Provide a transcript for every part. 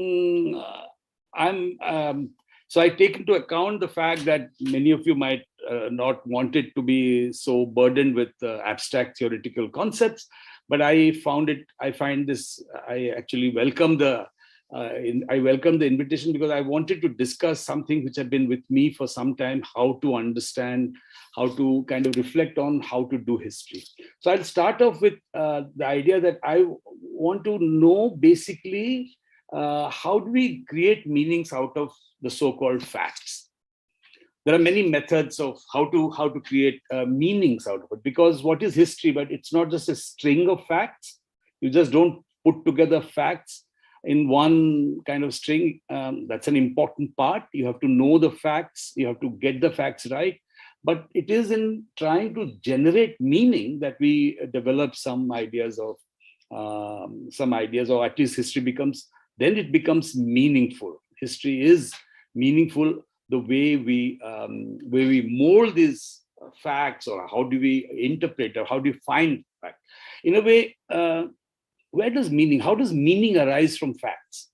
Mm, I'm so I take into account the fact that many of you might not want it to be so burdened with abstract theoretical concepts, but I find this. I actually welcome I welcome the invitation because I wanted to discuss something which had been with me for some time: how to understand, how to kind of reflect on how to do history. So I'll start off with the idea that I want to know basically how do we create meanings out of the so-called facts. There are many methods of how to create meanings out of it, because what is history? But it's not just a string of facts. You just don't put together facts in one kind of string. That's an important part. You have to know the facts, you have to get the facts right, but it is in trying to generate meaning that we develop some ideas of or at least history becomes, then it becomes meaningful. History is meaningful the way we mold these facts, or how do we interpret, or how do we find fact. In a way, how does meaning arise from facts?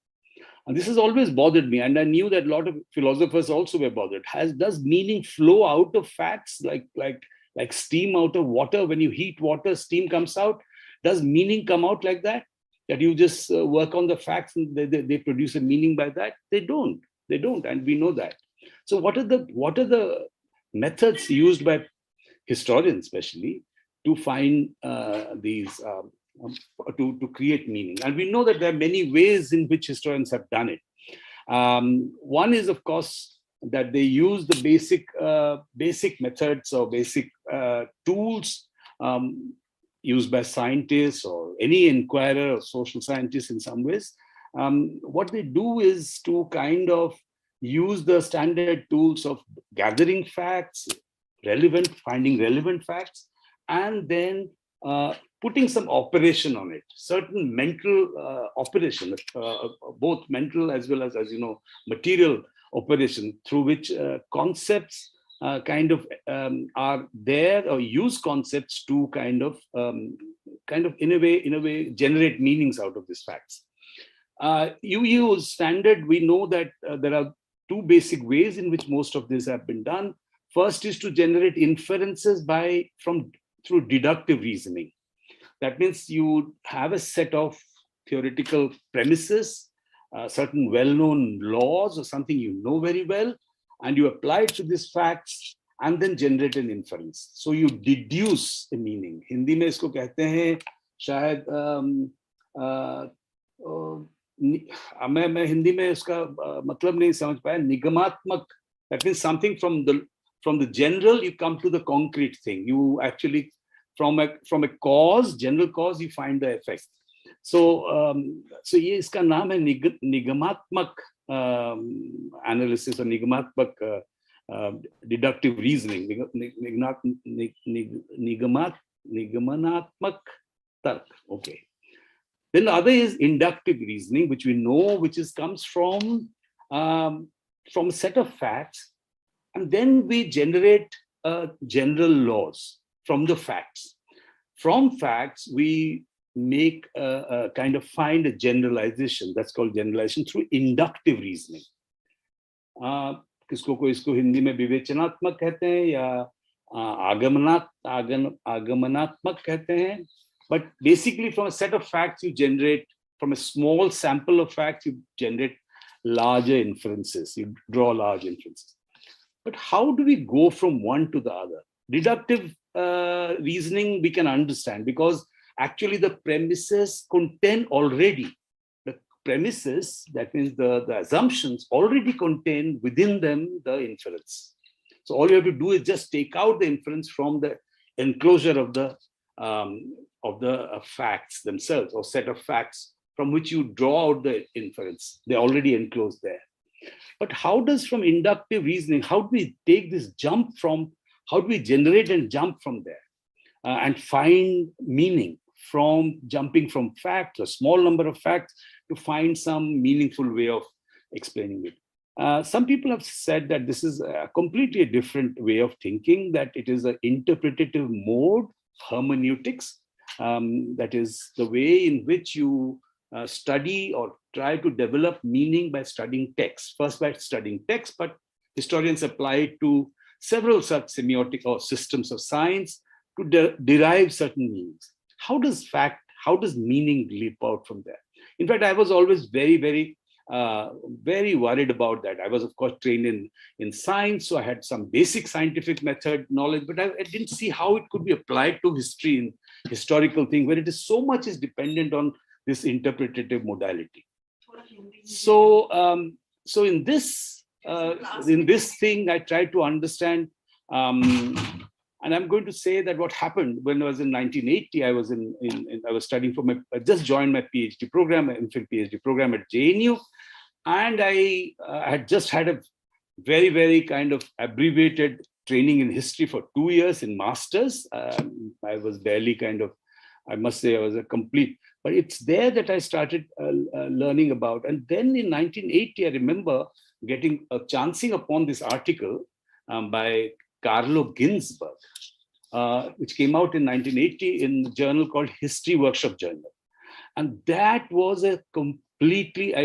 And this has always bothered me, and I knew that a lot of philosophers also were bothered. Does meaning flow out of facts, like steam out of water? When you heat water, steam comes out. Does meaning come out like that? That you just work on the facts and they produce a meaning by that? They don't. They don't, and we know that. So what are the methods used by historians, especially, to find these to create meaning? And we know that there are many ways in which historians have done it. One is, of course, that they use the basic methods or basic tools used by scientists or any inquirer or social scientist in some ways. What they do is to kind of use the standard tools of gathering facts, finding relevant facts, and then putting some operation on it, certain mental operation, both mental as well as material operation, through which concepts are there, or use concepts to in a way generate meanings out of these facts. You use standard. We know that there are two basic ways in which most of this have been done. First is to generate inferences through deductive reasoning. That means you have a set of theoretical premises, certain well-known laws or something you know very well, and you apply it to these facts and then generate an inference. So you deduce a meaning. Hindi में इसको कहते हैं शायद मैं हिंदी में उसका मतलब नहीं समझ पाया, निगमात्मक. That means something from the general you come to the concrete thing. You actually from a cause, general cause, you find the effect. So ये इसका नाम है निगमात्मक analysis or निगमात्मक deductive reasoning. निगमनात्मक तर्क. Okay. Then the other is inductive reasoning, which we know, comes from a set of facts, and then we generate general laws from the facts. From facts, we make kind of find a generalization. That's called generalization through inductive reasoning. इसको हिंदी में विवेचनात्मक कहते हैं या आगमनात्मक कहते हैं. But basically, from a set of facts, you generate, from a small sample of facts, you generate larger inferences. You draw large inferences. But how do we go from one to the other? Deductive reasoning we can understand, because actually the premises contain already. The premises, that means the assumptions, already contain within them the inference. So all you have to do is just take out the inference from the enclosure of the facts themselves, or set of facts from which you draw out the inference. They're already enclosed there. But how does, from inductive reasoning, how do we take this jump from, how do we generate and jump from there and find meaning from jumping from facts, a small number of facts, to find some meaningful way of explaining it? Some people have said that this is a completely different way of thinking, that it is an interpretative mode, hermeneutics. That is the way in which you study or try to develop meaning by studying text. First by studying text, but historians apply it to several such semiotic or systems of science to derive certain meanings. How does meaning leap out from there? In fact, I was always very worried about that. I was, of course, trained in science, so I had some basic scientific method knowledge, but I didn't see how it could be applied to history in historical thing, where it is so much is dependent on this interpretative modality. So in this thing, I tried to understand, and I'm going to say that what happened when I was in 1980, I was I was studying I just joined my PhD program, my MPhil PhD program at JNU, and I had just had a very kind of abbreviated training in history for 2 years in masters. I was barely I must say I was a complete, but it's there that I started learning about. And then in 1980, I remember chancing upon this article by Carlo Ginzburg, which came out in 1980 in a journal called History Workshop Journal. And that was I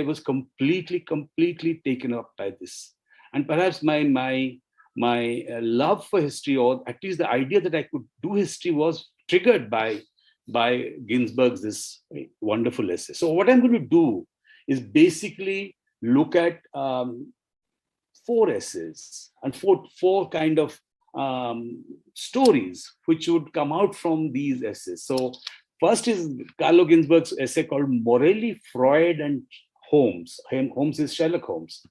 was completely taken up by this. And perhaps my love for history, or at least the idea that I could do history, was triggered by Ginsberg's this wonderful essay. So what I'm going to do is basically look at 4 essays and four kind of stories which would come out from these essays. So first is Carlo Ginzburg's essay called Morelli, Freud, and Holmes. Holmes is Sherlock Holmes,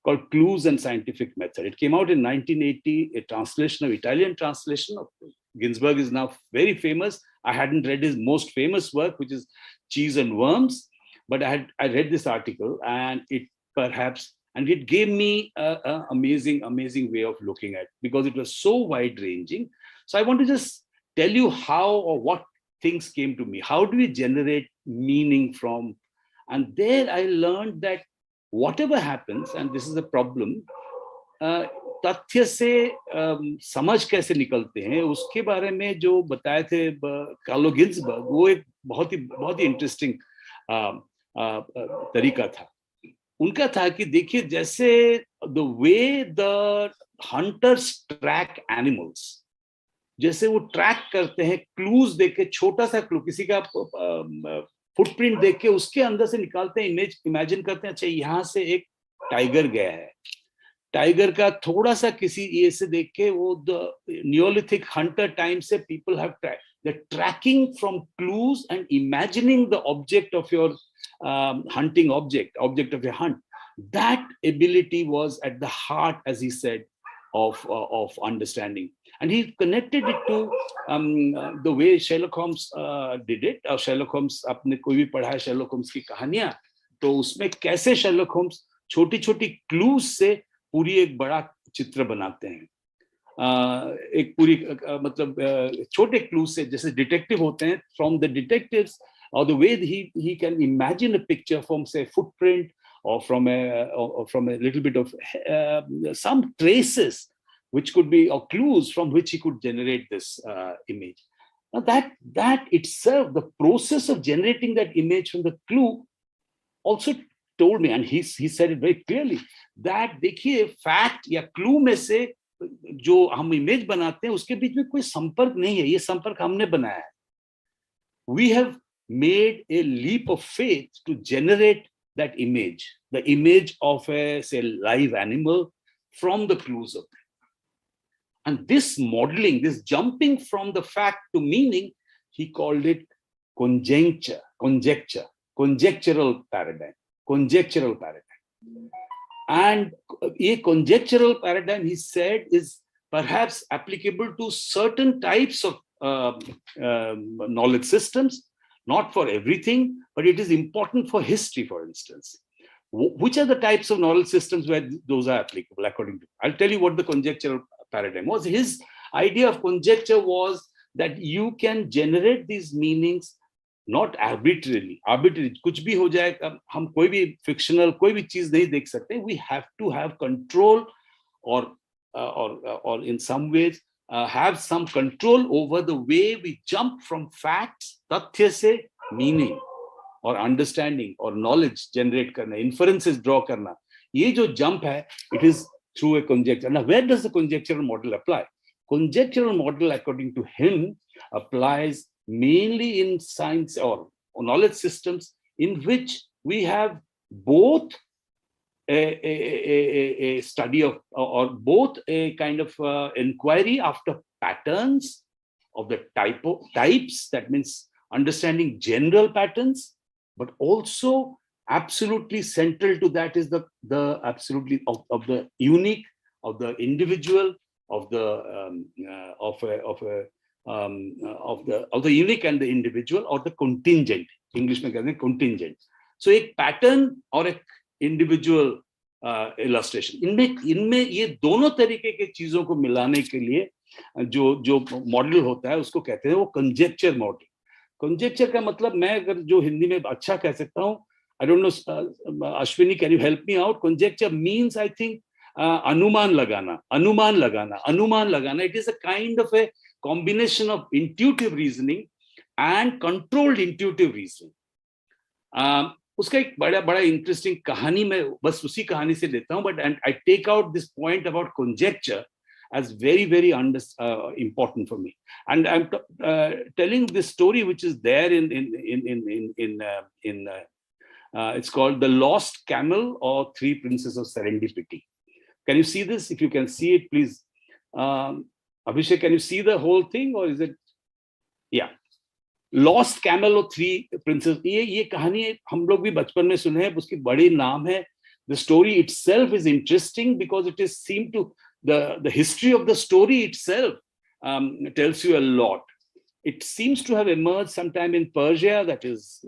called Clues and Scientific Method. It came out in 1980, a translation of Italian translation of Ginzburg is now very famous. I hadn't read his most famous work, which is Cheese and Worms, but I read this article, and it gave me an amazing way of looking at it, because it was so wide ranging. So I want to just tell you how or what things came to me. How do we generate meaning from? And there I learned that whatever happens, and this is a problem, तथ्य से समझ कैसे निकलते हैं, उसके बारे में जो बताए थे कार्लो गिन्सबर्ग, वो एक बहुत ही इंटरेस्टिंग तरीका था. उनका था कि देखिए, जैसे the way the hunters track animals, जैसे वो ट्रैक करते हैं, क्लूज देख के, छोटा सा क्लू, किसी का फुटप्रिंट देख के उसके अंदर से निकालते हैं, इमेजिन करते हैं, अच्छा यहाँ से एक टाइगर गया है, टाइगर का थोड़ा सा किसी ये से देख के, वो द नियोलिथिक हंटर टाइम से people have the tracking from clues and imagining the object of your hunting object of your hunt. That ability was at the heart, as he said, of understanding. And he connected it to the way Sherlock Holmes did it. और Sherlock Holmes, आपने कोई भी पढ़ा है Sherlock Holmes की कहानियां, तो उसमें कैसे Sherlock Holmes छोटी छोटी क्लूज से पूरी एक बड़ा चित्र बनाते हैं. एक पूरी मतलब छोटे क्लूज से, जैसे डिटेक्टिव होते हैं, from the detectives, or the way he can imagine a picture from, say, footprint, or from a little bit of some traces which could be, or clues from which he could generate this image. Now that itself, the process of generating that image from the clue, also told me, and he said it very clearly, that देखिए fact या clue में से जो हम image बनाते हैं, उसके बीच में कोई संपर्क नहीं है, ये संपर्क हमने बनाया है. We have made a leap of faith to generate that image, the image of a, say, live animal from the clues of it. And this modeling, this jumping from the fact to meaning, he called it conjectural paradigm. And a conjectural paradigm, he said, is perhaps applicable to certain types of knowledge systems, not for everything, but it is important for history, for instance. Which are the types of knowledge systems where those are applicable, according to? I'll tell you what the conjectural paradigm was. His idea of conjecture was that you can generate these meanings not arbitrarily. कुछ भी हो जाए, हम कोई भी fictional कोई भी चीज नहीं देख सकते. We have to have control, or in some ways have some control over the way we jump from facts, tathya se meaning. और अंडरस्टैंडिंग और नॉलेज जनरेट करना, इन्फरेंसेस ड्रॉ करना, ये जो जंप है, it is through a conjecture. Now, where does the conjectural model apply? Conjectural model, according to him, applies mainly in science or knowledge systems in which we have both a study of, or both a kind of inquiry after patterns of the types, that means understanding general patterns, but also absolutely central to that is the absolutely of the unique, of the individual, of the of the unique and the individual, or the contingent, English में कहते हैं contingent. So एक pattern और एक individual illustration, इनमें ये दोनों तरीके के चीजों को मिलाने के लिए जो मॉडल होता है उसको कहते हैं वो conjecture model. Conjecture का मतलब, मैं अगर जो हिंदी में अच्छा कह सकता हूँ, I don't know, Ashwini, can you help me out? Conjecture means, I think, अनुमान लगाना. It is a kind of a combination of intuitive reasoning and controlled intuitive reasoning. उसका एक बड़ा interesting कहानी, मैं बस उसी कहानी से लेता हूँ, but I take out this point about conjecture as very, very important for me. And I'm telling this story which is there in it's called The Lost Camel or Three Princes of Serendipity. Can you see this? If you can see it, please. Abhishek, can you see the whole thing, or is it? Yeah. Lost Camel or Three Princes. ये कहानी हम लोग भी बचपन में सुने हैं, उसकी बड़ी नाम है. The story itself is interesting because it is seemed to the history of the story itself tells you a lot. It seems to have emerged sometime in Persia, that is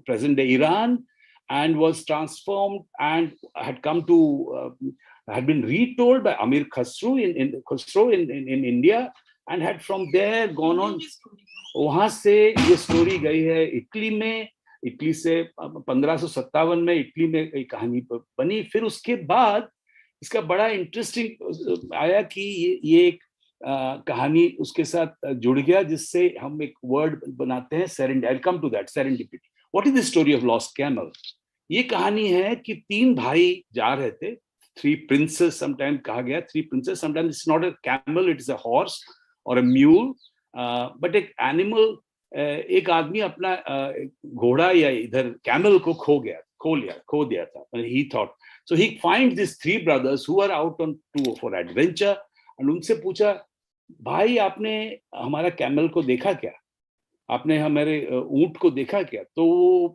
present-day Iran, and was transformed and had come to had been retold by Amir Khusro in India, and had from there gone on. वहां से ये story गई है Italy में. Italy से 1557 में Italy में एक कहानी बनी. फिर उसके बाद इसका बड़ा इंटरेस्टिंग आया कि ये एक कहानी उसके साथ जुड़ गया, जिससे हम एक वर्ड बनाते हैं serend. I will come to that, serendipity. What is the story of lost camel? ये कहानी है कि तीन भाई जा रहे थे. थ्री प्रिंसेस समटाइम कहा गया, three princess. Sometime it's not a camel, it is a horse और अ म्यूल, बट एक एनिमल. एक आदमी अपना घोड़ा या इधर कैमल को खो दिया था. ही thought, so he finds these three brothers who are out on tour for adventure, and उनसे पूछा, भाई आपने हमारा कैमल को देखा क्या? आपने हमारे ऊंट को देखा क्या? तो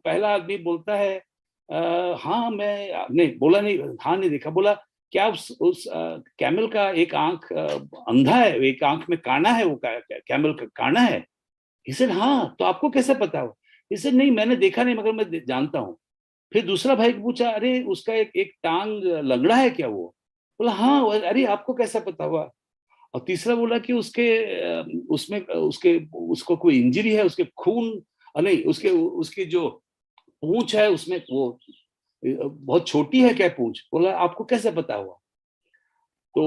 पहला आदमी बोलता है, हाँ मैं नहीं. बोला नहीं, हाँ नहीं देखा. बोला, क्या उस कैमल का एक आंख अंधा है, एक आंख में काना है, वो कैमल का काना है? He said, हाँ. तो आपको कैसे पता हो? He said, नहीं मैंने देखा नहीं, मगर मैं जानता हूँ. फिर दूसरा भाई को पूछा, अरे उसका एक टांग लंगड़ा है क्या? वो बोला, हाँ. अरे आपको कैसा पता हुआ? और तीसरा बोला कि उसको कोई इंजरी है, उसके खून नहीं, उसकी जो पूंछ है उसमें वो बहुत छोटी है क्या पूंछ? बोला, आपको कैसे पता हुआ? तो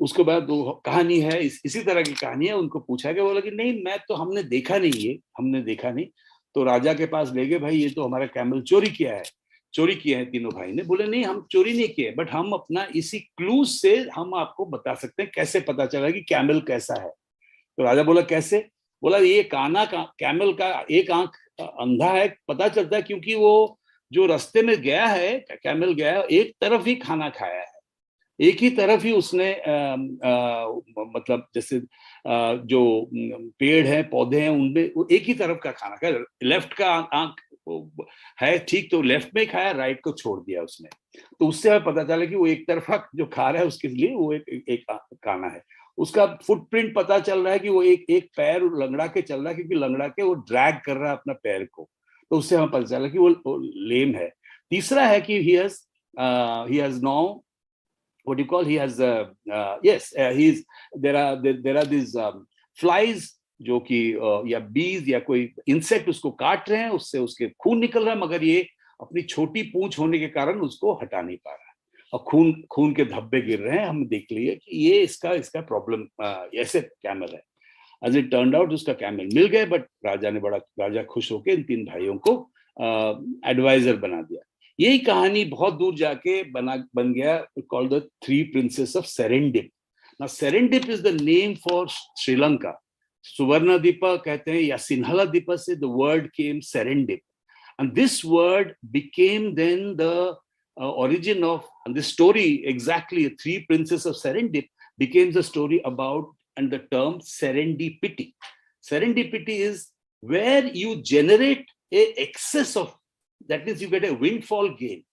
उसके बाद वो कहानी है, इसी तरह की कहानी है. उनको पूछा गया, बोला कि नहीं हमने देखा नहीं. तो राजा के पास ले गए, भाई ये तो हमारा कैमल चोरी किया है. तीनों भाई ने बोले, नहीं हम चोरी नहीं किए, बट हम अपना इसी क्लूज से हम आपको बता सकते हैं कैसे पता चला कि कैमल कैसा है. तो राजा बोला, कैसे? बोला, ये कैमल का एक आंख अंधा है, पता चलता है क्योंकि वो जो रास्ते में गया है, कैमल गया, एक तरफ ही खाना खाया है, एक ही तरफ ही उसने मतलब जैसे जो पेड़ है, पौधे हैं, उनमें वो एक ही तरफ का खाना खाया. लेफ्ट का आंख है, ठीक, तो लेफ्ट में खाया, राइट को छोड़ दिया उसने. तो उससे हमें पता चला कि वो एक तरफा जो खा रहा है उसके लिए वो एक खाना है. उसका फुटप्रिंट पता चल रहा है कि वो एक पैर लंगड़ा के चल रहा है, क्योंकि लंगड़ा के वो ड्रैग कर रहा है अपना पैर को. तो उससे हमें पता चला कि वो लेम है. तीसरा है कि he has now, what do you call, he has there are these flies जो कि या bees या कोई इंसेक्ट उसको काट रहे हैं, उससे उसके खून निकल रहा है, मगर ये अपनी छोटी पूंछ होने के कारण उसको हटा नहीं पा रहा है और खून के धब्बे गिर रहे हैं. हम देख लिए कि ये इसका प्रॉब्लम, ऐसे कैमल है. एज इट टर्न्ड आउट उसका कैमल मिल गए, बट राजा खुश होकर इन 3 भाइयों को एडवाइजर बना दिया। यही कहानी बहुत दूर जाके बन गया, called the 3 princes of Serendip. Now Serendip is the name for Sri Lanka. Suvarnadeepa कहते हैं या सिन्हला दीपा से the word came Serendip, and this word became then the origin of, and this story exactly, 3 princes of Serendip became the story about, and the term serendipity. Serendipity is where you generate a excess of, that means you get a windfall gain.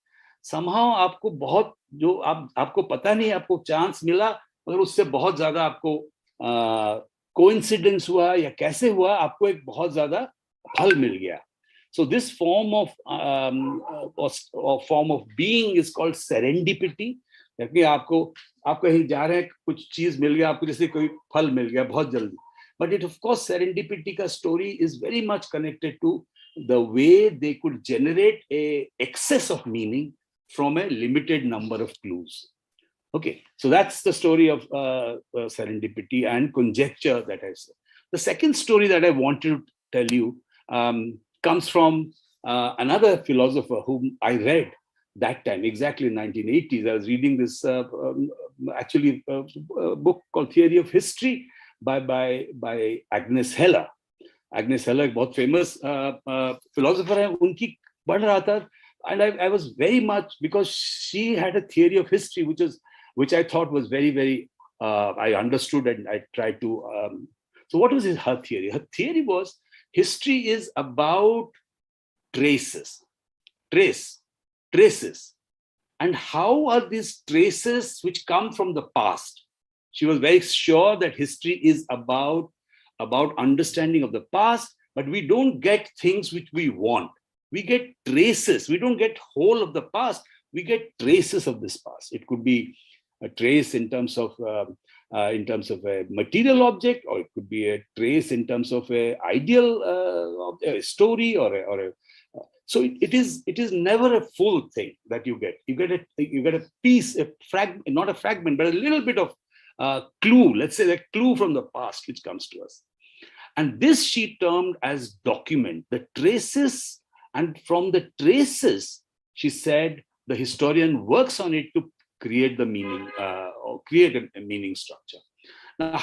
Somehow आपको बहुत जो आपको पता नहीं, आपको chance मिला, मगर उससे बहुत ज्यादा आपको कोइंसिडेंस हुआ या कैसे हुआ, आपको एक बहुत ज्यादा फल मिल गया. So this form of being is called serendipity. यानी आप कहीं जा रहे हैं, कुछ चीज मिल गया आपको, जैसे कोई फल मिल गया बहुत जल्दी. But it, of course, serendipity का story is very much connected to the way they could generate a excess of meaning from a limited number of clues. Okay, so that's the story of serendipity and conjecture that I said. The second story that I wanted to tell you comes from another philosopher whom I read that time, exactly in 1980s. I was reading this book called Theory of History by Agnes Heller. Agnes Heller एक बहुत famous philosopher है, उनकी पढ़ रहा था, and I was very much, because she had a theory of history which I thought was very, very I understood, and I tried to so what was her theory? Her theory was history is about traces. And how are these traces which come from the past? She was very sure that history is about understanding of the past, but we don't get things which we want. We get traces. We don't get whole of the past. We get traces of this past. It could be a trace in terms of a material object, or it could be a trace in terms of a ideal a story, or a so it is never a full thing that you get. You get a piece, a fragment, not a fragment, but a little bit of clue. Let's say a clue from the past which comes to us, and this she termed as document, the traces, and from the traces, she said, the historian works on it to create the meaning, or create a meaning structure. Now,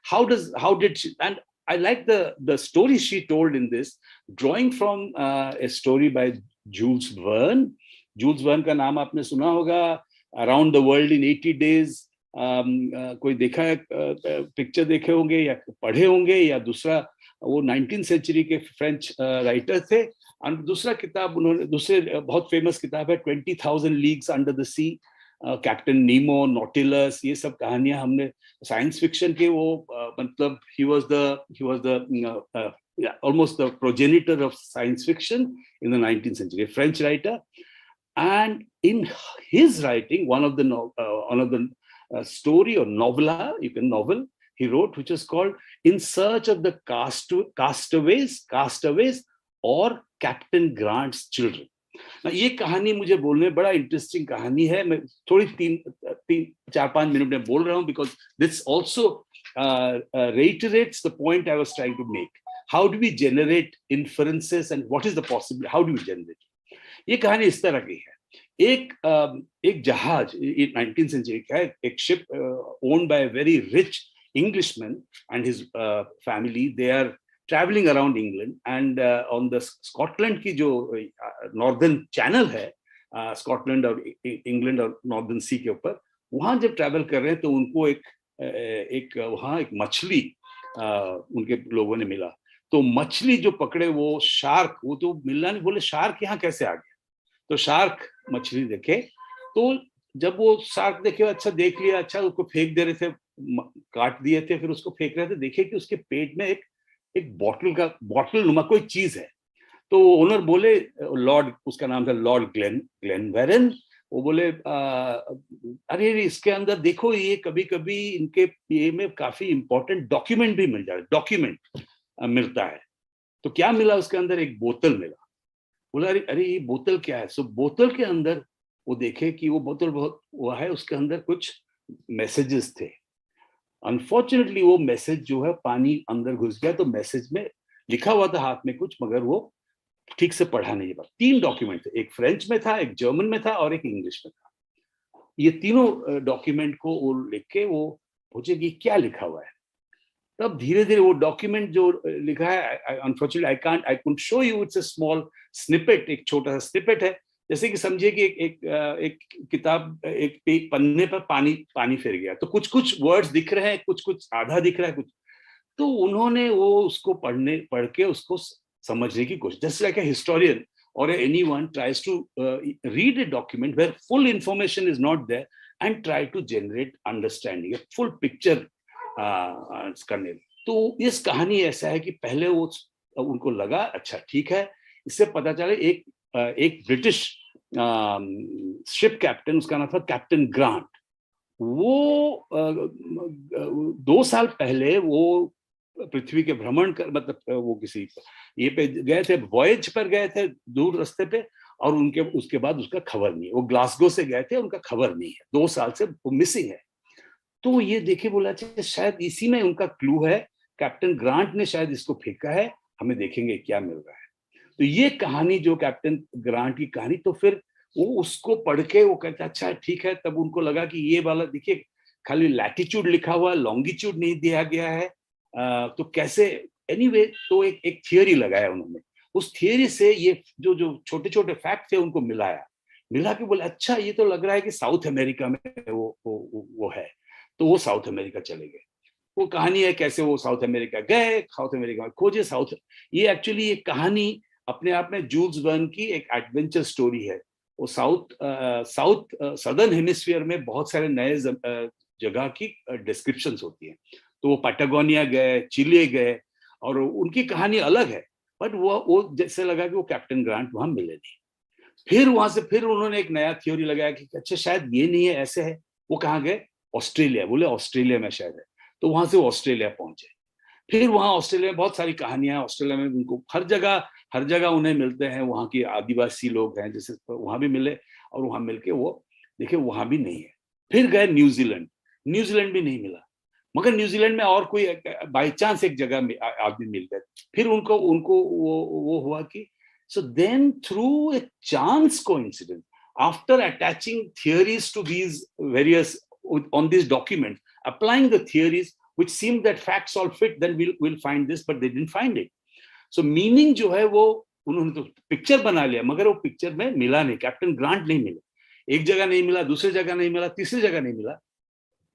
how did she? And I like the story she told in this, drawing from a story by Jules Verne. Jules Verne का नाम आपने सुना होगा, Around the World in 80 Days. कोई देखा है, picture देखे होंगे या पढ़े होंगे, या दूसरा वो 19th सेंचुरी के फ्रेंच राइटर थे, और दूसरा किताब उन्होंने, दूसरे बहुत फेमस किताब है 20,000 Leagues Under the Sea. Captain Nemo, Nautilus, ये सब कहानियां हमने साइंस फिक्शन के, वो मतलब he was the almost the progenitor of science fiction in the 19th century, a French writer. And in his writing, one of the story or novella, you can novel, he wrote, which is called In Search of the Castaways or Captain Grant's Children. ये कहानी मुझे बोलने बड़ा interesting कहानी है. मैं थोड़ी 4-5 minute में बोल रहा हूँ, because this also reiterates the point I was trying to make. How do we generate inferences, and what is the possibility? How do we generate? ये कहानी इस तरह की है. एक जहाज 19th century का है, एक ship owned by a very rich Englishman and his family. They are traveling around England, and on the Scotland की जो northern channel है, Scotland और England और Northern Sea के ऊपर, वहाँ जब travel कर रहे हैं तो उनको वहाँ एक मछली उनके लोगों ने मिला. तो मछली जो पकड़े वो शार्क, वो तो मिलना नहीं, बोले शार्क यहाँ कैसे आ गया. तो शार्क मछली देखे, तो जब वो शार्क देखे, अच्छा देख लिया, अच्छा उसको फेंक दे रहे थे, काट दिए थे, फिर उसको फेंक रहे थे, देखे कि उसके पेट में एक बॉटल नुमा कोई चीज है. तो ओनर बोले, लॉर्ड, उसका नाम था लॉर्ड ग्लेनवेरन, वो बोले अरे इसके अंदर देखो, ये कभी कभी इनके ये में काफी इंपॉर्टेंट डॉक्यूमेंट भी मिल जाए, डॉक्यूमेंट मिलता है. तो क्या मिला उसके अंदर? एक बोतल मिला. बोला अरे ये बोतल क्या है? सो बोतल के अंदर वो देखे कि वो बोतल बहुत वो है, उसके अंदर कुछ मैसेजेस थे. अनफॉर्चुनेटली वो मैसेज जो है पानी अंदर घुस गया, तो मैसेज में लिखा हुआ था हाथ में कुछ, मगर वो ठीक से पढ़ा नहीं पा। 3 डॉक्यूमेंट थे, एक फ्रेंच में था, एक जर्मन में था और एक इंग्लिश में था। ये तीनों डॉक्यूमेंट को वो लिख के वो पूछे कि क्या लिखा हुआ है। तब धीरे धीरे वो डॉक्यूमेंट जो लिखा है, unfortunately I couldn't show you, it's a small snippet, एक छोटा सा स्निपेट है। जैसे कि समझिए कि एक किताब, एक पन्ने पर पानी पानी फिर गया, तो कुछ कुछ वर्ड्स दिख रहे हैं, कुछ कुछ आधा दिख रहा है कुछ। तो उन्होंने वो उसको पढ़ के उसको समझने की कोशिश, just like a historian or anyone tries to read a document where full information is not there and try to generate understanding, a full picture करने। तो इस कहानी ऐसा है कि पहले वो उनको लगा अच्छा ठीक है, इससे पता चले एक ब्रिटिश शिप कैप्टन, उसका नाम था कैप्टन ग्रांट। वो 2 साल पहले वो पृथ्वी के भ्रमण कर, मतलब वो किसी ये पे गए थे, वॉयज पर गए थे दूर रास्ते पे, और उनके उसके बाद उसका खबर नहीं है। वो ग्लासगो से गए थे, उनका खबर नहीं है, 2 साल से वो मिसिंग है। तो ये देखे बोला शायद इसी में उनका क्लू है, कैप्टन ग्रांट ने शायद इसको फेंका है, हमें देखेंगे क्या मिल रहा है। तो ये कहानी जो कैप्टन ग्रांट की कहानी, तो फिर वो उसको पढ़ के वो कहता अच्छा ठीक है। तब उनको लगा कि ये वाला देखिए खाली लैटिट्यूड लिखा हुआ, लॉन्गिट्यूड नहीं दिया गया है, तो कैसे एनीवे तो एक थियोरी लगाया उन्होंने। उस थियोरी से ये जो जो छोटे छोटे फैक्ट थे उनको मिला के बोले अच्छा ये तो लग रहा है कि साउथ अमेरिका में वो है। तो वो साउथ अमेरिका चले गए। वो कहानी है कैसे वो साउथ अमेरिका गए, साउथ अमेरिका में खोजे साउथ। ये एक्चुअली ये कहानी अपने आप में जूल्स वर्न की एक एडवेंचर स्टोरी है। वो साउथ सदर्न हेमिस्फीयर में बहुत सारे नए जगह की डिस्क्रिप्शंस होती हैं। तो वो पैटागोनिया गए, चिले गए, और उनकी कहानी अलग है। बट वो जैसे लगा कि वो कैप्टन ग्रांट वहां मिले नहीं। फिर वहां से फिर उन्होंने एक नया थ्योरी लगाया कि अच्छा शायद ये नहीं है, ऐसे है। वो कहाँ गए? ऑस्ट्रेलिया। बोले ऑस्ट्रेलिया में शायद है। तो वहां से वो ऑस्ट्रेलिया पहुंचे। फिर वहां ऑस्ट्रेलिया में बहुत सारी कहानियां, ऑस्ट्रेलिया में उनको हर जगह उन्हें मिलते हैं। वहां के आदिवासी लोग हैं जैसे, वहां भी मिले, और वहां मिलके वो देखे वहां भी नहीं है। फिर गए न्यूजीलैंड, न्यूजीलैंड भी नहीं मिला। मगर न्यूजीलैंड में और कोई बाई चांस एक जगह में आदमी मिल गए। फिर उनको उनको वो हुआ कि so then through a chance coincidence, after attaching theories to these various on these documents, applying the theories which seemed that facts all fit, then we'll find this, but they didn't find it. So meaning जो है वो उन्होंने तो picture बना लिया, मगर वो picture में मिला नहीं, कैप्टन ग्रांट नहीं मिले। एक जगह नहीं मिला, दूसरी जगह नहीं मिला, तीसरी जगह नहीं मिला।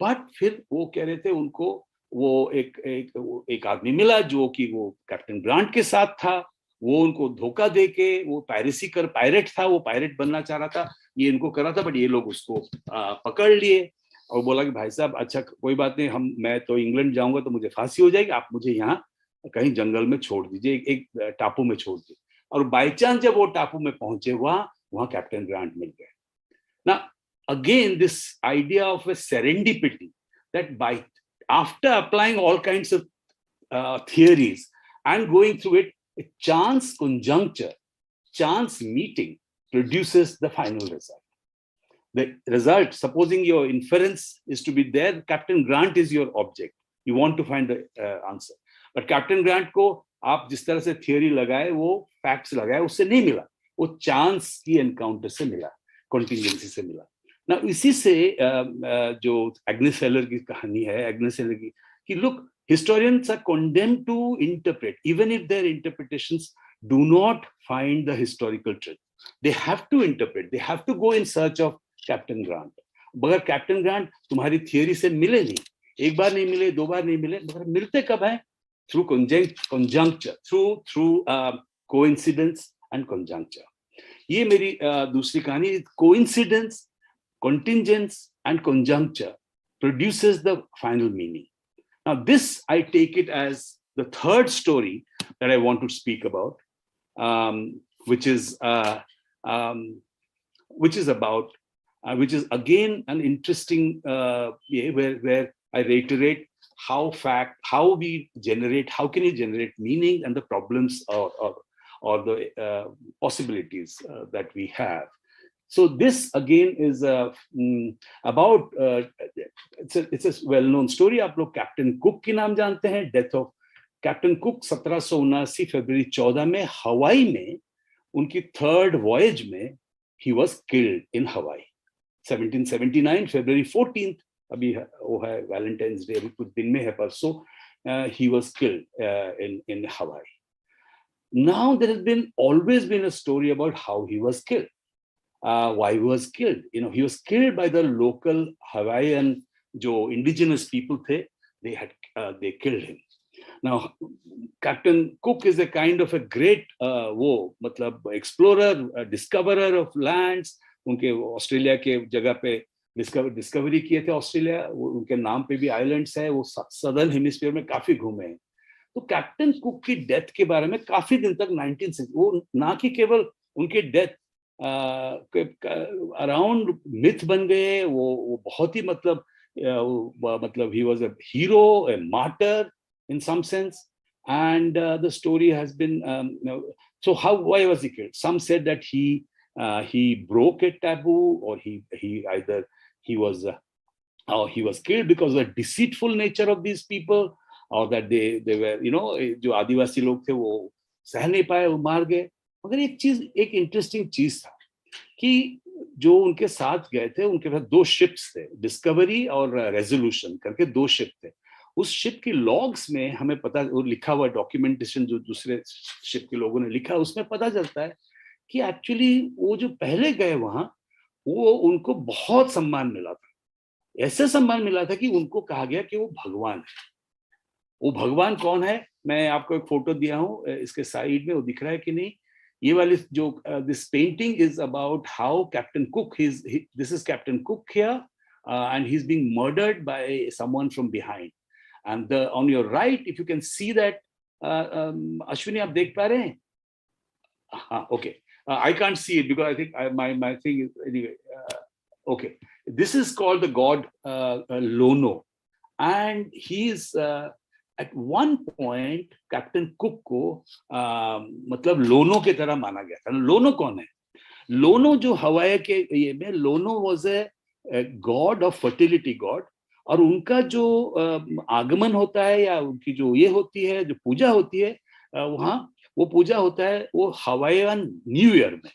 बट फिर वो कह रहे थे उनको वो एक आदमी मिला जो कि वो कैप्टन ग्रांट के साथ था। वो उनको धोखा दे के, वो पायरेट था, वो पायरेट बनना चाह रहा था, ये इनको करा था। बट ये लोग उसको पकड़ लिए और बोला कि भाई साहब अच्छा कोई बात नहीं, मैं तो इंग्लैंड जाऊंगा तो मुझे फांसी हो जाएगी, आप मुझे यहाँ कहीं जंगल में छोड़ दीजिए, एक टापू में छोड़ दीजिए। और बाई चांस जब वो टापू में पहुंचे, वहां कैप्टन ग्रांट मिल गए ना। Again this idea of a serendipity, that by after applying all kinds of theories and going through it, a chance conjuncture, chance meeting produces the final result. The result, supposing your inference is to be there, Captain Grant is your object, you want to find the answer, but Captain Grant को आप जिस तरह से theory लगाए, वो facts लगाए, उससे नहीं मिला, वो चांस की एनकाउंटर से मिला, कॉन्टिजेंसी से मिला ना। इसी से जो एग्नेस हेलर की कहानी है, एग्नेस हेलर की कि look, historians are condemned to interpret, even if their interpretations do not find the historical truth. They have to interpret, they have to go in search of captain grant. मगर captain grant तुम्हारी theory से मिले नहीं, एक बार नहीं मिले, 2 बार नहीं मिले, मगर मिलते कब है? Through conjuncture, through coincidence and conjuncture. ये मेरी दूसरी कहानी। Coincidence, contingence and conjuncture produces the final meaning. Now this I take it as the third story that I want to speak about, which is about which is again an interesting where I reiterate how we generate, how can you generate meaning and the problems or the possibilities that we have. So this again is about it's a well-known story. आप लोग captain cook की नाम जानते हैं. Death of captain cook 1779 फरवरी 14 में हवाई में उनकी थर्ड वॉयज में he was killed in Hawaii. 1779 February 14th, अभी वो है वैलेंटाइंस डे, अभी कुछ दिन में है परसों. He was killed in Hawaii. Now there has been always been a story about how he was killed. Why he was killed? He was killed by the local Hawaiian, जो indigenous people थे. They killed him. Now, Captain Cook is a kind of a great मतलब explorer, discoverer of lands. उनके Australia के जगह पे discovery किए थे Australia. उनके नाम पे भी आइलैंड्स है. वो सदर्न हेमिस्फीयर में काफी घूमे हैं. तो कैप्टन कुक की डेथ के बारे में काफी दिन तक 1960 वो ना कि केवल उनके डेथ अराउंड मिथ बन गए. वो बहुत ही मतलब he was a hero, a martyr in some sense, and the story has been so why was he killed? Some said that he broke a taboo, or he was killed because of the deceitful nature of these people, or that they were जो आदिवासी लोग थे वो सह नहीं पाए, वो मार गए. मगर एक इंटरेस्टिंग चीज था कि जो उनके साथ गए थे, उनके पास 2 शिप्स थे, डिस्कवरी और रेजोल्यूशन करके 2 शिप थे. उस शिप की लॉग्स में हमें पता, वो लिखा हुआ डॉक्यूमेंटेशन जो दूसरे शिप के लोगों ने लिखा, उसमें पता चलता है कि एक्चुअली वो जो पहले गए वहां, वो उनको बहुत सम्मान मिला था. ऐसे सम्मान मिला था कि उनको कहा गया कि वो भगवान है. वो भगवान कौन है? मैं आपको एक फोटो दिया हूँ, इसके साइड में वो दिख रहा है कि नहीं. ये वाली जो this painting is about how captain cook, this is captain cook here, and he's being murdered by someone from behind. And on your right, if you can see that, Ashwini, आप देख पा रहे हैं? हाँ, okay. I can't see it because I think my thing is anyway. Okay, this is called the god Lono, and he is at one point captain cook को मतलब लोनो की तरह माना गया था. लोनो कौन है? लोनो जो हवाई के ये में, Lono was a god of fertility god. और उनका जो आगमन होता है, या उनकी जो ये होती है, जो पूजा होती है वहाँ, वो पूजा होता है वो हवाईयन न्यू ईयर में.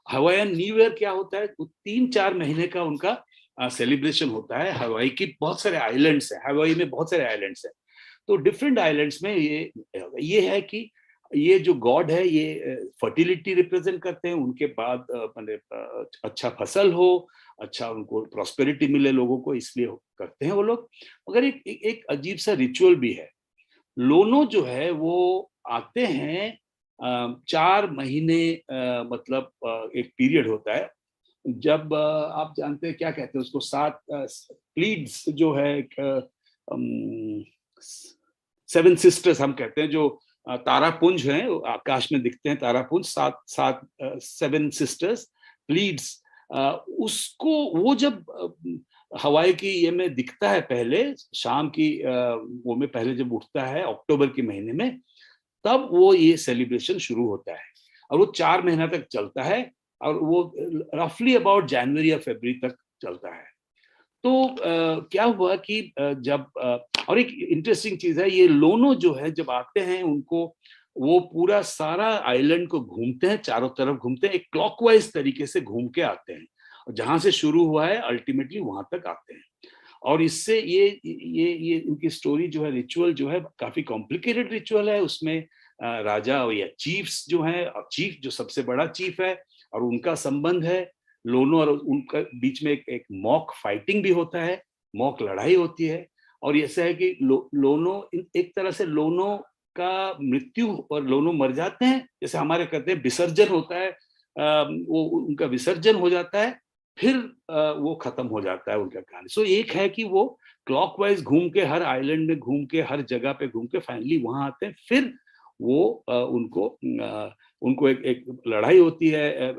हवाईयन न्यू ईयर क्या होता है? 3-4 महीने का उनका सेलिब्रेशन होता है. हवाई की बहुत सारे आइलैंड्स हैं, हवाई में बहुत सारे आइलैंड्स हैं. तो डिफरेंट आइलैंड्स में ये है कि ये जो गॉड है, ये फर्टिलिटी रिप्रेजेंट करते हैं. उनके बाद अच्छा फसल हो, अच्छा उनको प्रॉस्पेरिटी मिले लोगों को, इसलिए करते हैं वो लोग. मगर एक अजीब सा रिचुअल भी है. लोनो जो है वो आते हैं 4 महीने, मतलब एक पीरियड होता है जब आप जानते हैं क्या कहते हैं उसको, 7 प्लीड्स जो है, 7 सिस्टर्स हम कहते हैं, जो तारापुंज हैं, आकाश में दिखते हैं तारापुंज, 7 सिस्टर्स प्लीड्स. उसको वो जब हवाई की ये में दिखता है, पहले शाम की वो में पहले जब उठता है अक्टूबर के महीने में, तब वो ये सेलिब्रेशन शुरू होता है. और वो 4 महीना तक चलता है, और वो रफली अबाउट जनवरी या फरवरी तक चलता है. तो क्या हुआ कि जब और एक इंटरेस्टिंग चीज है, ये लोनो जो है जब आते हैं, उनको वो पूरा सारा आइलैंड को घूमते हैं, चारों तरफ घूमते हैं, एक क्लॉकवाइज तरीके से घूम के आते हैं, और जहां से शुरू हुआ है अल्टीमेटली वहां तक आते हैं. और इससे ये इनकी स्टोरी जो है, रिचुअल जो है, काफी कॉम्प्लिकेटेड रिचुअल है. उसमें राजा या चीफ्स जो है, चीफ जो सबसे बड़ा चीफ है, और उनका संबंध है लोनो, और उनका बीच में एक मॉक फाइटिंग भी होता है, मॉक लड़ाई होती है. और ऐसा है कि लोनो एक तरह से लोनो का मृत्यु, और लोनो मर जाते हैं, जैसे हमारे कहते हैं विसर्जन होता है, वो उनका विसर्जन हो जाता है, फिर वो खत्म हो जाता है उनका कहानी. सो एक है कि वो क्लॉकवाइज घूम के, हर आइलैंड में घूम के, हर जगह पे घूम के फाइनली वहां आते हैं. फिर वो उनको एक लड़ाई होती है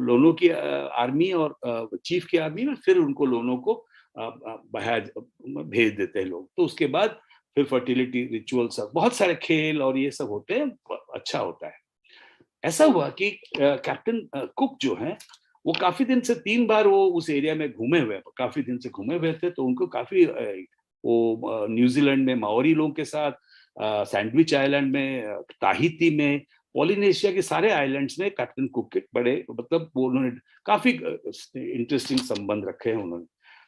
लोनो की आर्मी और चीफ की आर्मी में. फिर उनको लोनो को भेज देते हैं लोग. तो उसके बाद फिर फर्टिलिटी रिचुअल, सब बहुत सारे खेल और ये सब होते हैं, अच्छा होता है. ऐसा हुआ कि कैप्टन कुक जो है वो काफी दिन से 3 बार वो उस एरिया में घूमे हुए, काफी दिन से घूमे हुए थे, तो उनको काफी वो न्यूजीलैंड में माओरी लोगों के साथ, सैंडविच आइलैंड में, ताहिती में, पॉलिनेशिया के सारे आइलैंड्स में कैप्टन कुक के बड़े, मतलब वो उन्होंने काफी इंटरेस्टिंग संबंध रखे हैं उन्होंने।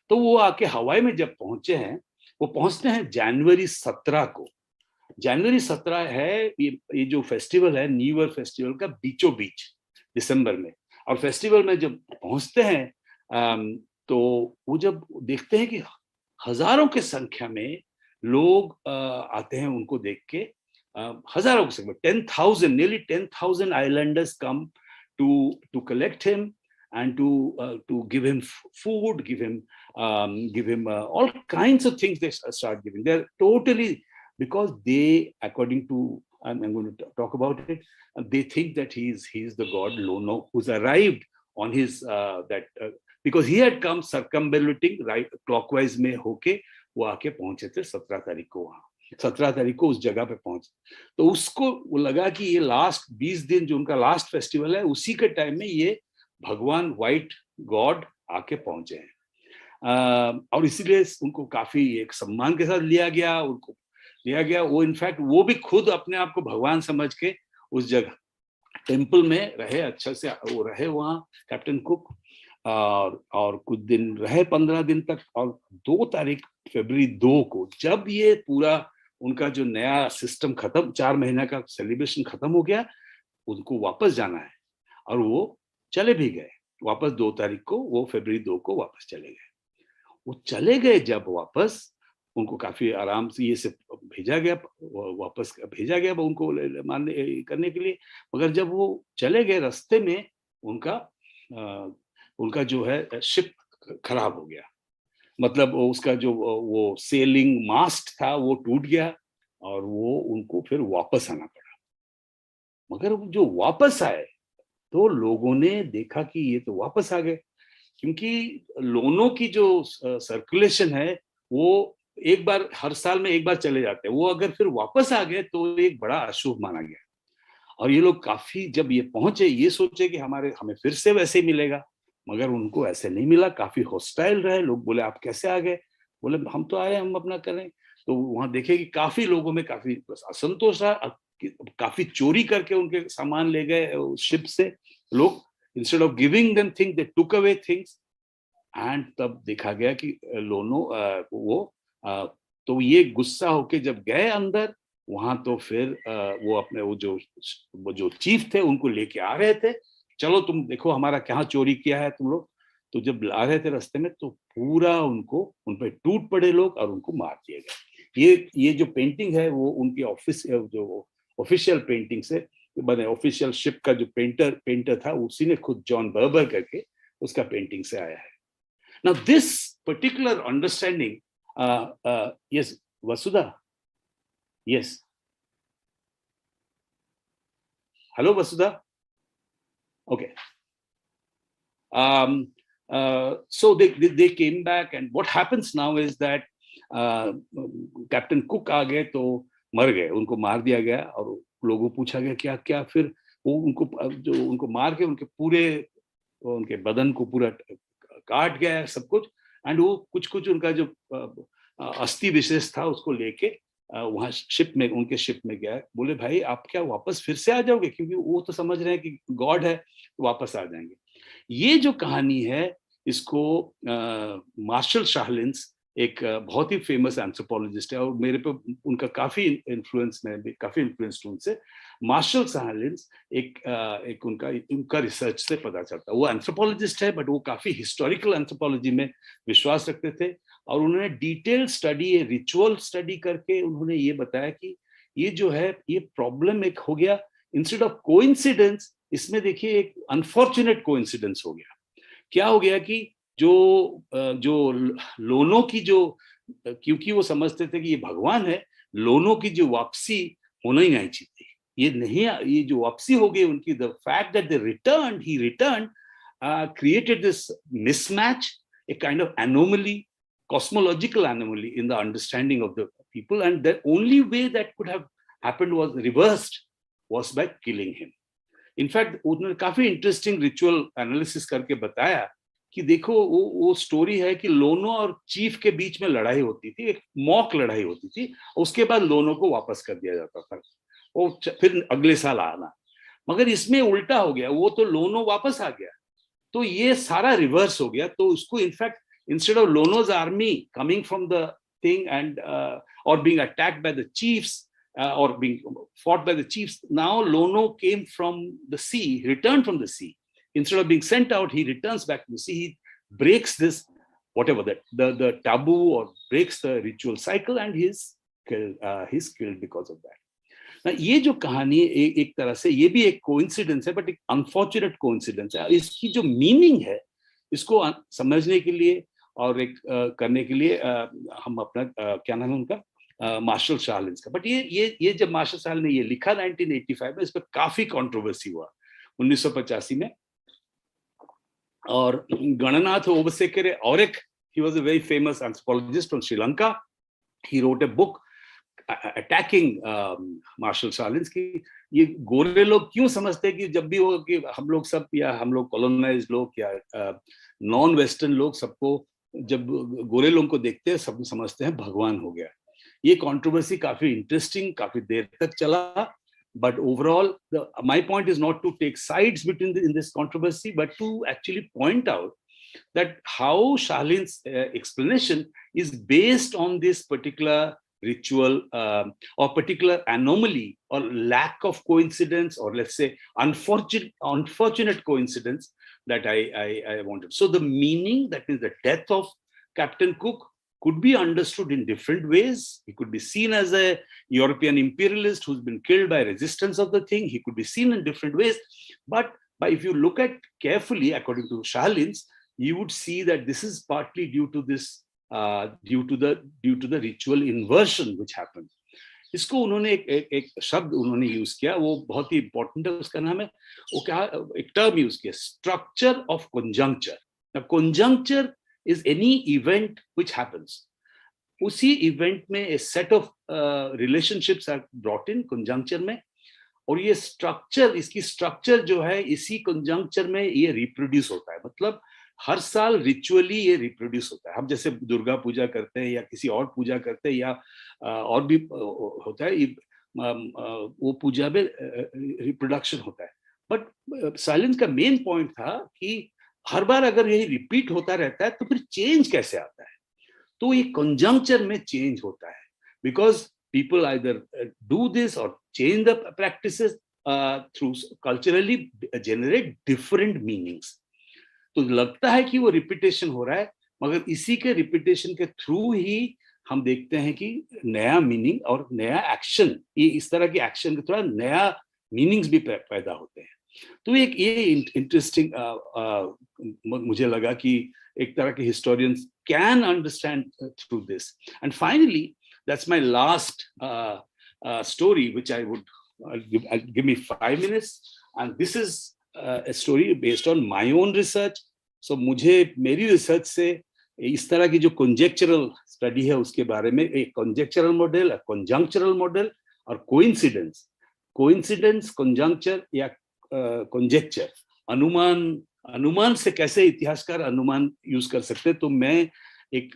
तो वो आके हवाई में जब पहुंचे हैं, वो पहुंचते हैं जनवरी 17 को। जनवरी 17 है ये जो फेस्टिवल है, न्यू ईयर फेस्टिवल का बीचों बीच दिसंबर में। और फेस्टिवल में जब पहुंचते हैं तो वो जब देखते हैं कि हजारों की संख्या में लोग आते हैं उनको देख के, हजारों की संख्या, 10,000, nearly 10,000 islanders come to collect him and to give him food, give him all kinds of things. They start giving. They're totally, because they, according to, I'm going to talk about it, they think that he's the god Lono, who's arrived on his that because he had come circumambulating right clockwise में होके वो आके पहुंचे थे 17 तारीख को। वहां 17 तारीख को उस जगह पे पहुंचे, तो उसको वो लगा कि ये लास्ट 20 दिन जो उनका लास्ट फेस्टिवल है, उसी के टाइम में ये भगवान व्हाइट गॉड आके पहुंचे हैं। और इसीलिए उनको काफी एक सम्मान के साथ लिया गया, उनको लिया गया। वो इनफैक्ट वो भी खुद अपने आप को भगवान समझ के उस जगह टेम्पल में रहे, अच्छा से वो रहे वहाँ कैप्टन कुक, और कुछ दिन रहे, 15 दिन तक। और 2 तारीख फरवरी 2 को जब ये पूरा उनका जो नया सिस्टम खत्म, 4 महीना का सेलिब्रेशन खत्म हो गया, उनको वापस जाना है और वो चले भी गए वापस। 2 तारीख को वो फरवरी 2 को वापस चले गए। वो चले गए जब वापस, उनको काफी आराम से ये सब भेजा गया, वापस भेजा गया उनको मानने करने के लिए। मगर जब वो चले गए, रास्ते में उनका जो है शिप खराब हो गया, मतलब उसका जो वो सेलिंग मास्ट था वो टूट गया और वो उनको फिर वापस आना पड़ा। मगर जो वापस आए तो लोगों ने देखा कि ये तो वापस आ गए, क्योंकि लोनों की जो सर्कुलेशन है वो एक बार हर साल में एक बार चले जाते हैं, वो अगर फिर वापस आ गए तो एक बड़ा अशुभ माना गया। और ये लोग काफी जब ये पहुंचे, ये सोचे कि हमें फिर से वैसे ही मिलेगा, मगर उनको ऐसे नहीं मिला। काफी हॉस्टाइल रहे लोग। बोले आप कैसे आ गए? बोले हम तो आए, हम अपना करें। तो वहां देखे कि काफी लोगों में काफी असंतोष रहा, काफी चोरी करके उनके सामान ले गए शिप से लोग। Instead of giving them things, they took away things. And तब देखा गया कि लोनो तो ये गुस्सा होके जब गए अंदर वहां, तो फिर वो अपने वो जो चीफ थे उनको लेके आ रहे थे, चलो तुम देखो हमारा क्या चोरी किया है तुम लोग। तो जब ला रहे थे रास्ते में, तो पूरा उन पे टूट पड़े लोग और उनको मार दिया गया। ये जो पेंटिंग है वो उनकी जो ऑफिशियल पेंटिंग से बने, ऑफिशियल शिप का जो पेंटर था उसी ने खुद जॉन बर्बर करके उसका पेंटिंग से आया है। Now this particular understanding, yes, Vasudha, yes, hello Vasudha, okay. So they came back, and what happens now is that Captain Cook आ गए तो मर गए, उनको मार दिया गया। और लोगों पूछा गया क्या क्या, फिर वो उनको मार के उनके बदन को पूरा काट गया सब कुछ। एंड वो कुछ उनका जो अस्थि विशेष था उसको लेके वहां उनके शिप में गया। बोले भाई आप क्या वापस फिर से आ जाओगे? क्योंकि वो तो समझ रहे हैं कि गॉड है तो वापस आ जाएंगे। ये जो कहानी है इसको मार्शल शाहलिन्स एक बहुत ही फेमस एंथ्रोपोलॉजिस्ट है, और मेरे पे उनका काफी इन्फ्लुएंस उनसे। मार्शल शाहलिन्स एक उनका रिसर्च से पता चलता है। वो एंथ्रोपोलॉजिस्ट है, बट वो काफी हिस्टोरिकल एंथ्रोपोलॉजी में विश्वास रखते थे। और उन्होंने डिटेल स्टडी, रिचुअल स्टडी करके उन्होंने ये बताया कि ये जो है ये प्रॉब्लम एक हो गया, इंस्टेड ऑफ कोइंसिडेंस इसमें देखिए एक अनफॉर्चुनेट कोइंसिडेंस हो गया। क्या हो गया कि जो लोनों की क्योंकि वो समझते थे कि ये भगवान है, लोनों की जो वापसी होना ही नहीं चाहिए, ये जो वापसी हो गई उनकी, the fact that he returned created this mismatch, a kind of anomaly, cosmological anomaly in the understanding of the people, and the only way that could have happened was by killing him. In fact उन्होंने काफी interesting ritual analysis करके बताया कि देखो वो story है कि लोनो और चीफ के बीच में लड़ाई होती थी, एक मॉक लड़ाई होती थी, उसके बाद लोनो को वापस कर दिया जाता था, वो फिर अगले साल आना। मगर इसमें उल्टा हो गया, वो तो लोनो वापस आ गया, तो ये सारा रिवर्स हो गया। तो उसको in fact instead of Lono's army coming from the thing and or being attacked by the chiefs or being fought by the chiefs, now Lono came from the sea, returned from the sea. Instead of being sent out, he returns back to the sea. He breaks this, whatever that the taboo, or breaks the ritual cycle, and he's killed because of that. Now, ये जो कहानी एक तरह से ये भी एक coincidence है, बट एक अनफॉर्चुनेट कोइंसिडेंस है। इसकी जो मीनिंग है, इसको समझने के लिए और एक करने के लिए हम अपना क्या नाम है उनका, मार्शल शाहलिंस का। बट ये जब मार्शल शाहल ने ये लिखा 1985 में, इस पर काफी कंट्रोवर्सी हुआ 1985 में। और गणनाथ ओबसेकर और एक, he was a very famous anthropologist from Sri Lanka. He wrote a book attacking Marshall Sahlins की। ये गोरे लोग क्यों समझते हैं कि जब भी वो कि हम लोग सब, या हम लोग कॉलोनाइज्ड लोग या नॉन वेस्टर्न लोग, सबको जब गोरे लोगों को देखते हैं सब समझते हैं भगवान हो गया। ये कंट्रोवर्सी काफी इंटरेस्टिंग, काफी देर तक चला। But overall, my point is not to take sides in this controversy, but to actually point out that how Shahlin's explanation is based on this particular ritual or particular anomaly or lack of coincidence, or let's say unfortunate coincidence that I wanted. So the meaning, that is the death of Captain Cook, could be understood in different ways. He could be seen as a European imperialist who's been killed by resistance of the thing. He could be seen in different ways. But if you look at carefully, according to Shahlins, you would see that this is partly due to this, due to the ritual inversion which happened. इसको उन्होंने एक शब्द उन्होंने use किया, वो बहुत ही important है, उसका नाम है, वो क्या, एक टर्म यूज किया, structure of conjuncture. Now, conjuncture is any event which happens. उसी इवेंट में a set of relationships are brought in conjuncture में, और ये स्ट्रक्चर, इसकी स्ट्रक्चर जो है इसी conjuncture में ये रिप्रोड्यूस होता है। मतलब हर साल रिचुअली ये रिप्रोड्यूस होता है। हम जैसे दुर्गा पूजा करते हैं या किसी और पूजा करते हैं, या और भी होता है, वो पूजा में रिप्रोडक्शन होता है। बट साइलेंस का मेन पॉइंट था कि हर बार अगर यही रिपीट होता रहता है तो फिर चेंज कैसे आता है। तो ये कंजंक्चर में चेंज होता है, because people either do this or change the practices through culturally generate different meanings. तो लगता है कि वो रिपीटेशन हो रहा है, मगर इसी के रिपीटेशन के थ्रू ही हम देखते हैं कि नया मीनिंग और नया एक्शन, ये इस तरह के एक्शन के थोड़ा नया मीनिंग्स भी पैदा होते हैं। तो एक ये इंटरेस्टिंग मुझे लगा कि एक तरह के historians can understand through this. And finally that's my last story which I would give me 5 minutes, and this is a story based on my own research. So मुझे मेरी रिसर्च से इस तरह की जो conjectural study है उसके बारे में, एक conjectural model, a conjunctural model और coincidence, conjuncture या conjecture, अनुमान से कैसे इतिहासकार अनुमान यूज कर सकते हैं। तो मैं एक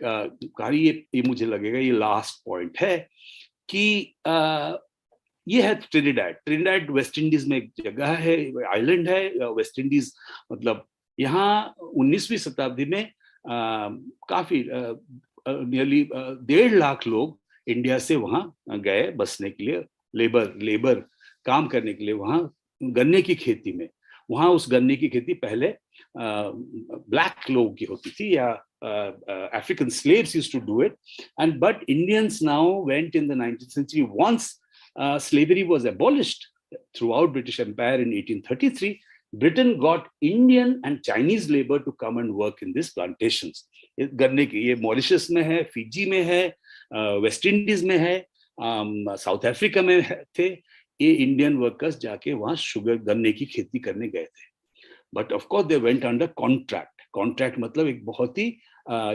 ये मुझे लगेगा ये लास्ट पॉइंट है कि ये है ट्रिनिडाड वेस्ट इंडीज में एक जगह है, आइलैंड है। वेस्ट इंडीज मतलब यहाँ 19वीं शताब्दी में काफी नियरली 1.5 लाख लोग इंडिया से वहाँ गए बसने के लिए, लेबर काम करने के लिए वहाँ गन्ने की खेती में। वहाँ उस गन्ने की खेती पहले ब्लैक लोगों की होती थी, या African slaves used to do it, and but Indians now went in the 19th century once slavery was abolished throughout British Empire in 1833. Britain got Indian and Chinese labor to come and work in these plantations. गन्ने की, ये Mauritius में है, Fiji में है, West Indies में है, south Africa में थे। ये इंडियन वर्कर्स जाके वहाँ शुगर गन्ने की खेती करने गए थे। But of course they went under contract मतलब एक बहुत ही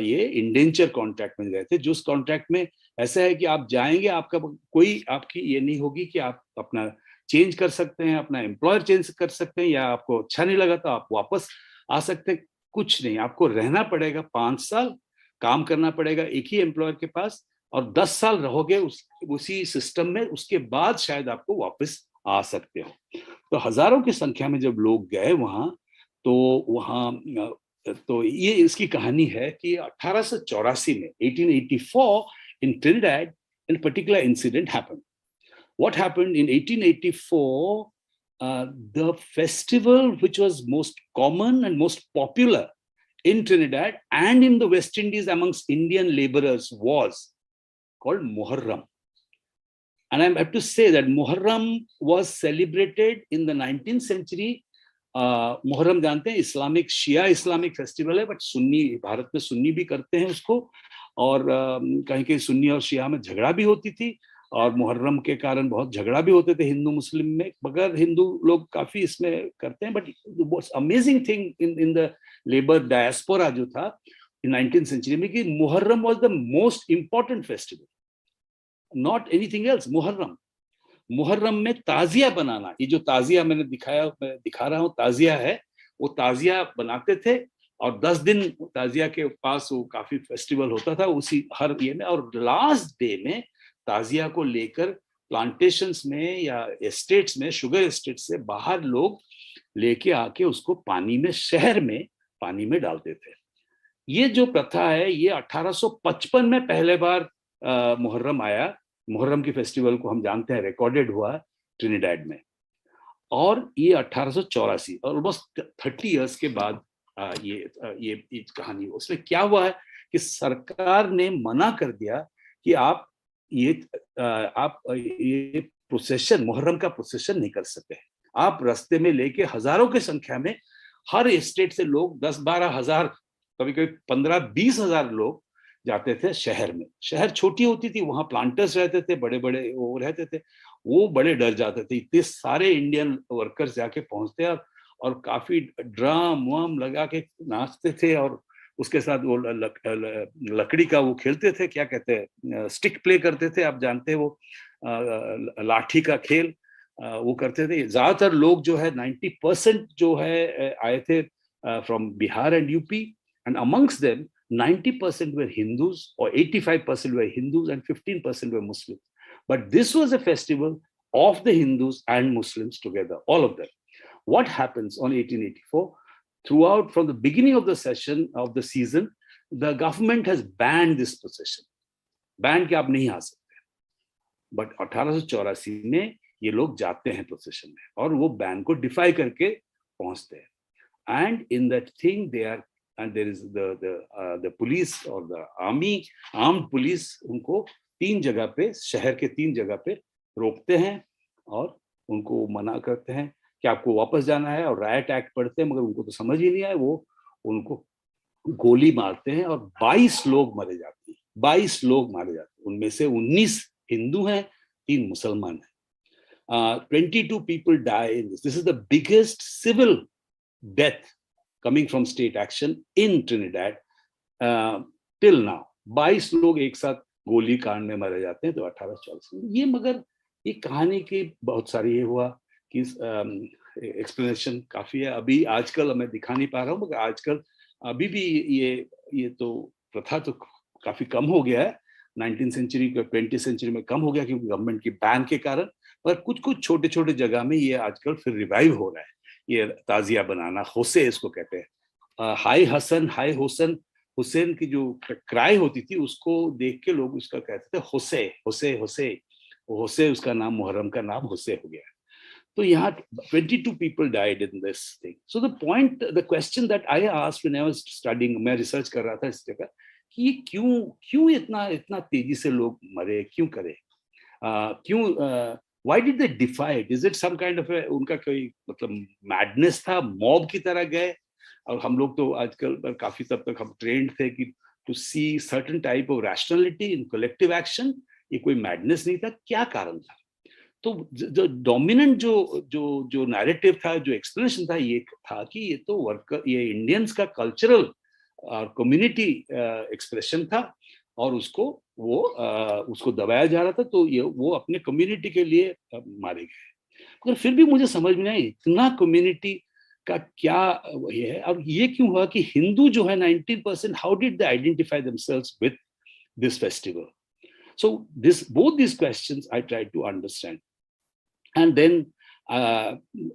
ये इंडेंचर कॉन्ट्रैक्ट में गए थे। जो उस कॉन्ट्रैक्ट में ऐसा है कि आप जाएंगे, आपका कोई आपकी ये नहीं होगी कि आप अपना चेंज कर सकते हैं, अपना एम्प्लॉयर चेंज कर सकते हैं, या आपको अच्छा नहीं लगा तो आप वापस आ सकते हैं। कुछ नहीं, आपको रहना पड़ेगा 5 साल, काम करना पड़ेगा एक ही एम्प्लॉयर के पास, और 10 साल रहोगे उसी सिस्टम में, उसके बाद शायद आपको वापस आ सकते हो। तो हजारों की संख्या में जब लोग गए वहां, तो वहां तो ये इसकी कहानी है कि 1884 में 1884 in Trinidad, a particular incident happened. What happened in 1884? The festival which was most common and most popular in Trinidad and in the West Indies amongst Indian laborers was called Muharram. And I have to say that Muharram was celebrated in the 19th century. Muharram जानते हैं, Islamic शिया Islamic festival है, but Sunni Bharat में सुन्नी भी करते हैं उसको, और कहीं कहीं सुन्नी और शिया में झगड़ा भी होती थी, और मुहर्रम के कारण बहुत झगड़ा भी होते थे हिंदू मुस्लिम में, मगर हिंदू लोग काफी इसमें करते हैं। But amazing thing in the labour diaspora जो था इन 19th सेंचुरी में, कि Muharram was the most important festival, not anything else. Muharram में ताजिया बनाना, ये जो ताजिया मैंने मैं दिखा रहा हूँ ताजिया है, वो ताजिया बनाते थे, और 10 दिन ताजिया के पास वो काफी फेस्टिवल होता था उसी हर ये में, और लास्ट डे में ताजिया को लेकर प्लांटेशंस में या एस्टेट्स में, शुगर एस्टेट से बाहर लोग लेके आके उसको पानी में, शहर में पानी में डालते थे। ये जो प्रथा है ये 1855 में पहले बार मुहर्रम आया। मुहर्रम की फेस्टिवल को हम जानते हैं रिकॉर्डेड हुआ ट्रिनिडाड में, और ये 1884 ऑलमोस्ट 30 इयर्स के बाद ये कहानी। उसमें क्या हुआ है कि सरकार ने मना कर दिया कि आप ये प्रोसेशन, मुहर्रम का प्रोसेशन नहीं कर सकते। आप रास्ते में लेके हजारों की संख्या में हर स्टेट से लोग 10-12 हजार, कभी कभी 15-20 हजार लोग जाते थे शहर में। शहर छोटी होती थी, वहां प्लांटर्स रहते थे, बड़े बड़े वो रहते थे, वो बड़े डर जाते थे, इतने सारे इंडियन वर्कर्स जाके पहुंचते, और काफी ड्रम वम लगा के नाचते थे, और उसके साथ वो लकड़ी का वो खेलते थे, क्या कहते हैं, स्टिक प्ले करते थे, आप जानते हैं वो लाठी का खेल वो करते थे। ज्यादातर लोग जो है 90% जो है आए थे from Bihar and UP, and amongst them 90% were Hindus, or 85% were Hindus, and 15% were Muslims. But this was a festival of the Hindus and Muslims together, all of them. What happens on 1884? Throughout, from the beginning of the season, the government has banned this procession. Ban कि आप नहीं आ सकते, but 1884 में ये लोग जाते हैं procession में, और वो बैन को डिफाई करके पहुंचते हैं। And in that thing they are, and there is the police or the armed police उनको 3 जगह पे, शहर के 3 जगह पे रोकते हैं, और उनको मना करते हैं कि आपको वापस जाना है, और रायट एक्ट पढ़ते हैं, मगर उनको तो समझ ही नहीं आया, वो उनको गोली मारते हैं, और 22 लोग मारे जाते हैं। 22 लोग मारे जाते हैं, उनमें से 19 हिंदू हैं, 3 मुसलमान हैं। 22 people die in this. This is the biggest civil death coming from state action in Trinidad till now. 22 लोग एक साथ गोली कांड में मारे जाते हैं, तो 1840 ये। मगर ये कहानी की बहुत सारी ये हुआ कि एक्सप्लेनेशन काफी है। अभी आजकल मैं दिखा नहीं पा रहा हूँ, मगर आजकल अभी भी ये तो प्रथा तो काफी कम हो गया है। 19th सेंचुरी का 20th सेंचुरी में कम हो गया क्योंकि गवर्नमेंट की बैन के कारण, पर कुछ कुछ छोटे छोटे जगह में ये आजकल फिर रिवाइव हो रहा है, ये ताजिया बनाना। होसे इसको कहते हैं, हाय हसन हाय हुसैन, हुसैन की जो क्राई होती थी उसको देख के लोग उसका कहते थे होसे होसे होसे, होसे उसका नाम, मुहर्रम का नाम होसे हो गया। तो यहाँ 22 people died in this thing. So the question that I asked when I was studying, मैं रिसर्च कर रहा था इस जगह, कि ये क्यों इतना तेजी से लोग मरे, क्यों करे, क्यों, why did they defy it? Is it some kind of उनका कोई मतलब मैडनेस था, मॉब की तरह गए? और हम लोग तो आजकल काफी तब तक हम ट्रेंड थे कि to see certain type of rationality in collective action. ये कोई मैडनेस नहीं था, क्या कारण था? तो जो डोमिनेंट जो नैरेटिव था, जो एक्सप्लेनेशन था, ये था कि ये तो वर्कर, ये इंडियंस का कल्चरल और कम्युनिटी एक्सप्रेशन था, और उसको दबाया जा रहा था, तो ये वो अपने कम्युनिटी के लिए मारे गए। मगर फिर भी मुझे समझ में नहीं इतना कम्युनिटी का क्या ये है, और ये क्यों हुआ कि हिंदू जो है 19%, how did they identify themselves with this festival? So both these questions I tried to understand, and then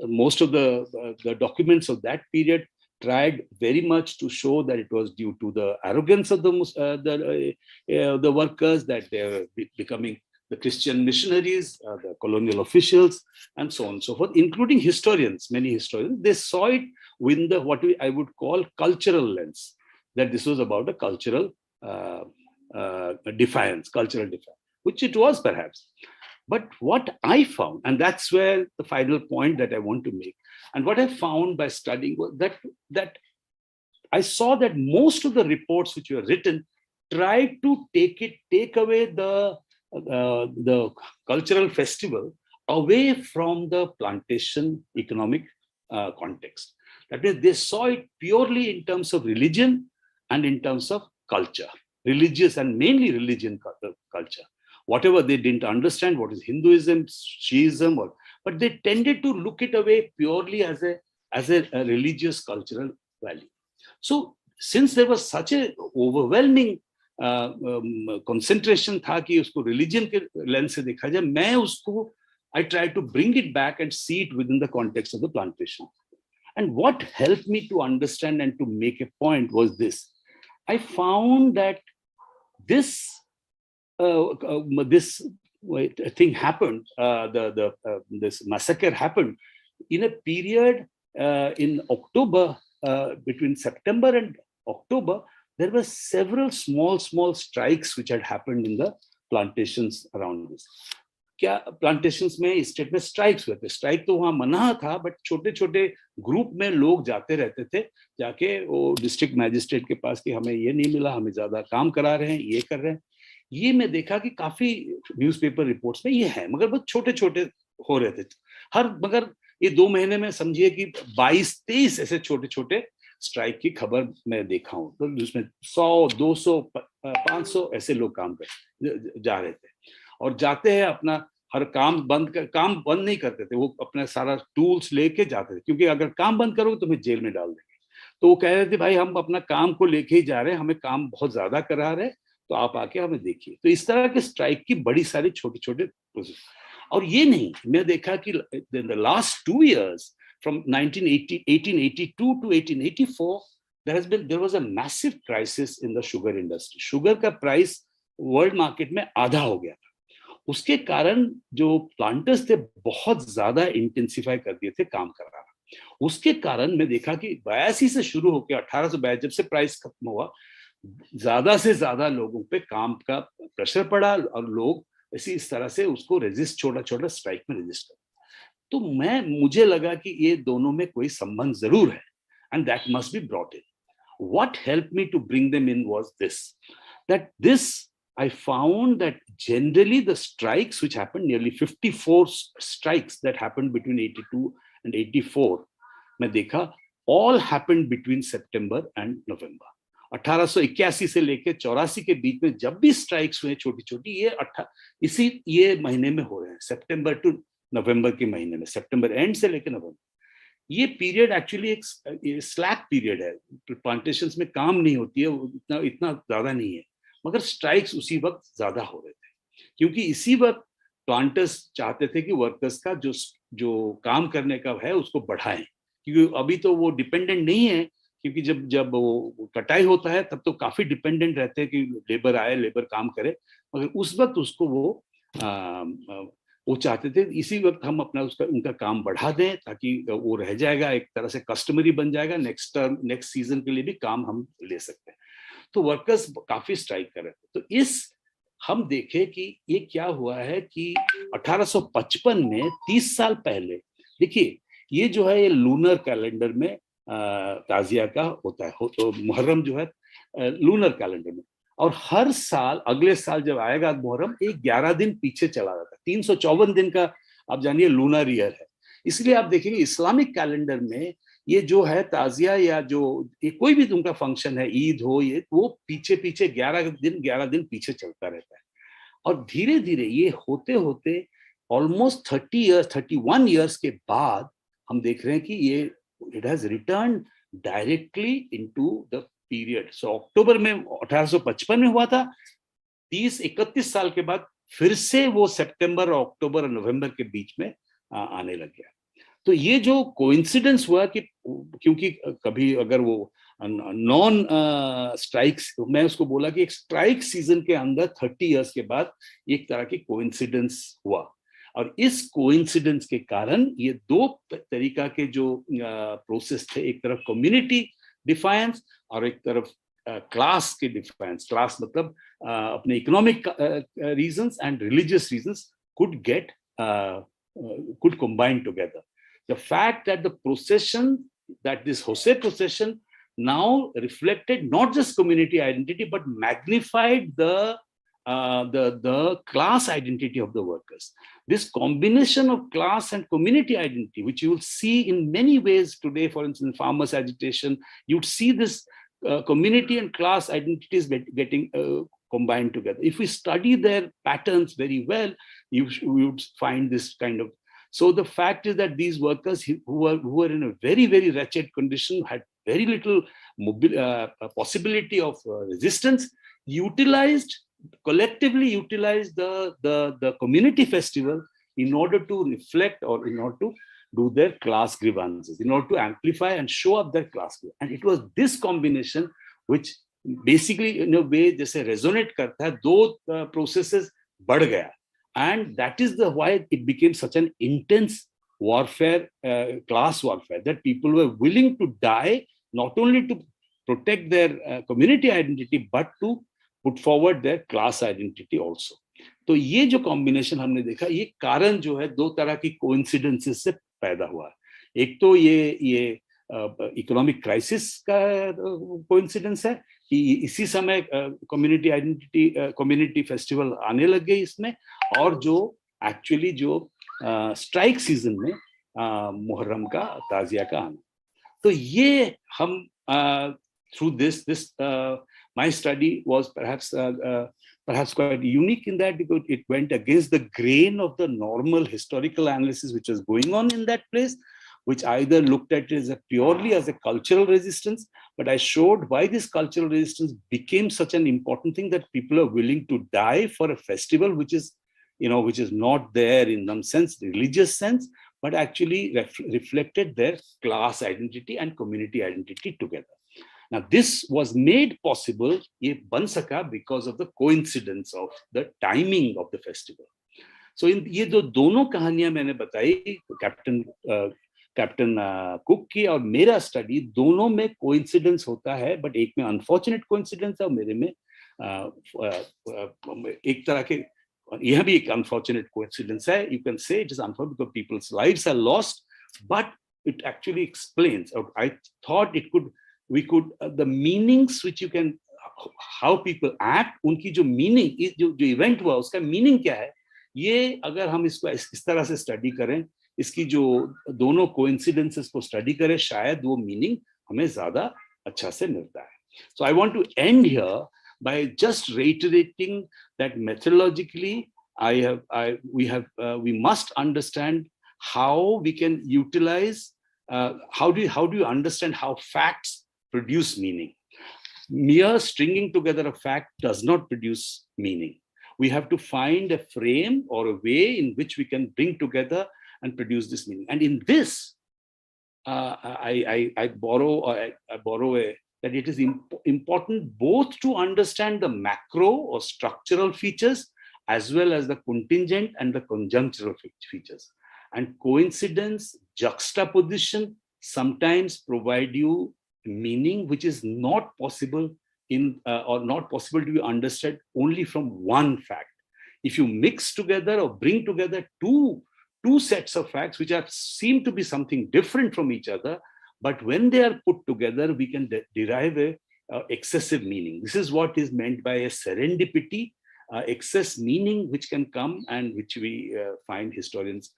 most of the documents of that period tried very much to show that it was due to the arrogance of the workers, that they were becoming the Christian missionaries, the colonial officials, and so on and so forth, including historians. Many historians, they saw it with the I would call cultural lens, that this was about a cultural defiance, which it was perhaps. But what I found, and that's where the final point that I want to make, and what I found by studying was that I saw that most of the reports which were written tried to take away the cultural festival away from the plantation economic context. That means they saw it purely in terms of religion and in terms of culture, religious and mainly religion culture. Whatever they didn't understand, what is Hinduism, Shiism, but they tended to look it away purely as a religious cultural value. So since there was such a overwhelming concentration था कि उसको religion के lens से देखा जाए, मैं उसको I tried to bring it back and see it within the context of the plantation. And what helped me to understand and to make a point was this. I found that this thing happened, this massacre happened in a period in October, between September and October, there were several small strikes which had happened in the plantations around this. क्या plantations में state में strikes हुए थे? Strike तो वहां मना था, but छोटे छोटे ग्रुप में लोग जाते रहते थे, जाके वो डिस्ट्रिक्ट मैजिस्ट्रेट के पास कि हमें ये नहीं मिला, हमें ज्यादा काम करा रहे हैं, ये कर रहे हैं. ये मैं देखा कि काफी न्यूज़पेपर रिपोर्ट्स में ये है, मगर बहुत छोटे छोटे हो रहे थे. मगर ये 2 महीने में समझिए कि 22-23 ऐसे छोटे छोटे स्ट्राइक की खबर मैं देखा हूँ, तो जिसमें 100, 200, 500 ऐसे लोग काम कर जा रहे थे. और जाते हैं अपना हर काम बंद नहीं करते थे, वो अपना सारा टूल्स लेके जाते थे, क्योंकि अगर काम बंद करोगे तो तुम्हें जेल में डाल देंगे. तो वो कह रहे थे भाई हम अपना काम को लेके ही जा रहे हैं, हमें काम बहुत ज्यादा करा रहे हैं, तो आप आके हमें देखिए. तो इस तरह के स्ट्राइक की बड़ी सारी छोटे छोटे. और ये नहीं, मैं देखा कि the last 2 years from 1882 to 1884 there was a massive crisis in the sugar industry. Sugar का प्राइस वर्ल्ड मार्केट में आधा हो गया था. उसके कारण जो प्लांटर्स थे बहुत ज्यादा इंटेंसिफाई कर दिए थे काम करना. उसके कारण मैं देखा कि 82 से शुरू होकर 1882 जब से प्राइस खत्म हुआ, ज्यादा से ज्यादा लोगों पे काम का प्रेशर पड़ा और लोग इस तरह से उसको रेजिस्ट, छोटा छोटा स्ट्राइक में रेजिस्ट कर. तो मुझे लगा कि ये दोनों में कोई संबंध जरूर है, and that must be brought in. What help me to bring them in was this I found that generally the strikes which happened, nearly 54 strikes that happened between 82 and 84, मैं देखा, all happened between September and November. 1881 से लेके 84 के बीच में जब भी strikes हुए छोटी छोटी, ये महीने में हो रहे हैं, सितंबर टू नवंबर के महीने में, सितंबर एंड से लेके नवंबर. ये पीरियड एक्चुअली एक स्लैक पीरियड है, प्लांटेशंस में काम नहीं होती है, इतना ज्यादा नहीं है, मगर स्ट्राइक्स उसी वक्त ज्यादा हो रहे थे, क्योंकि इसी वक्त प्लांटर्स चाहते थे कि वर्कर्स का जो काम करने का है उसको बढ़ाएं, क्योंकि अभी तो वो डिपेंडेंट नहीं है, क्योंकि जब वो कटाई होता है तब तो काफी डिपेंडेंट रहते हैं कि लेबर आए, लेबर काम करे, मगर उस वक्त उसको वो चाहते थे इसी वक्त हम उनका काम बढ़ा दें, ताकि वो रह जाएगा, एक तरह से कस्टमरी बन जाएगा, नेक्स्ट सीजन के लिए भी काम हम ले सकते हैं. तो वर्कर्स काफी स्ट्राइक कर रहे थे. तो हम देखे कि ये क्या हुआ है कि 1855 में 30 साल पहले, देखिए ये जो है ये लूनर कैलेंडर में ताजिया का होता है, तो मुहर्रम जो है लूनर कैलेंडर में, और हर साल अगले साल जब आएगा मुहर्रम, एक 11 दिन पीछे चला जाता है, 354 दिन का आप जानिए लूनर ईयर है. इसलिए आप देखेंगे इस्लामिक कैलेंडर में ये जो है ताजिया या जो ये कोई भी उनका फंक्शन है, ईद हो, ये वो पीछे 11 दिन पीछे चलता रहता है. और धीरे धीरे ये होते होते ऑलमोस्ट 30 years 31 years के बाद हम देख रहे हैं कि ये it has return directly into the period. So अक्टूबर में 1855 में हुआ था, 30-31 साल के बाद फिर से वो सितंबर और अक्टूबर और नवंबर के बीच में आने लग गया. तो ये जो कोइंसिडेंस हुआ कि क्योंकि कभी अगर वो नॉन स्ट्राइक्स, मैं उसको बोला कि एक स्ट्राइक सीजन के अंदर 30 इयर्स के बाद एक तरह की कोइंसिडेंस हुआ. और इस कोइंसिडेंस के कारण ये दो तरीका के जो प्रोसेस थे, एक तरफ कम्युनिटी डिफायंस और एक तरफ क्लास के डिफायंस. क्लास मतलब अपने economic reasons and religious reasons could get could combine together. The fact that the procession, that this Jose procession now reflected not just community identity but magnified the class identity of the workers. This combination of class and community identity, which you will see in many ways today, for instance, farmers' agitation, you'd see this community and class identities getting combined together. If we study their patterns very well, you would find this kind of. So the fact is that these workers who were in a very, very wretched condition, had very little possibility of resistance, collectively utilized the community festival in order to reflect or in order to do their class grievances, in order to amplify and show up their class grievances. And it was this combination which basically in a way जैसे resonate करता है, दो processes बढ़ गया. And that is why it became such an intense warfare, class warfare, that people were willing to die not only to protect their community identity but to put forward their class identity also. तो ये जो combination हमने देखा, ये कारण जो है दो तरह की कोइंसिडेंसेस से पैदा हुआ. एक तो ये इकोनॉमिक क्राइसिस का कोइंसिडेंस है कि इसी समय कम्युनिटी आइडेंटिटी, कम्युनिटी फेस्टिवल आने लग गई इसमें, और जो एक्चुअली जो स्ट्राइक सीजन में मुहर्रम का, ताजिया का आना. तो ये हम through this my study was perhaps quite unique in that, because it went against the grain of the normal historical analysis which was going on in that place, which either looked at it as purely as a cultural resistance, but I showed why this cultural resistance became such an important thing, that people are willing to die for a festival which is, which is not there in some sense, religious sense, but actually reflected their class identity and community identity together. Now, this was made possible, ये बन सका, because of the coincidence of the timing of the festival. So ये जो दोनों कहानियां मैंने बताई, captain cook की और मेरा स्टडी, दोनों में कोइंसिडेंस होता है, बट एक में अनफॉर्चुनेट कोइंसिडेंस है और मेरे में एक तरह के, यह भी एक अनफॉर्चुनेट कोइंसिडेंस है. You can say it is unfortunate because people's lives are lost, but it actually explains, or I thought we could the meanings which you can, how people act, उनकी जो मीनिंग, जो event हुआ उसका meaning क्या है, ये अगर हम इसको इस तरह से स्टडी करें, इसकी जो दोनों कोइंसिडेंसेस को स्टडी करें, शायद वो मीनिंग हमें ज्यादा अच्छा से मिलता है. So I want to end here by just reiterating that methodologically we must understand how we can utilize, how do you understand how facts produce meaning. Mere stringing together a fact does not produce meaning. We have to find a frame or a way in which we can bring together and produce this meaning. And in this, I borrow that it is important both to understand the macro or structural features as well as the contingent and the conjunctural features. And coincidence, juxtaposition sometimes provide you meaning which is not possible or not possible to be understood only from one fact. If you mix together or bring together two sets of facts which seem to be something different from each other, but when they are put together, we can derive a excessive meaning. This is what is meant by a serendipity, excess meaning which can come, and which we find historians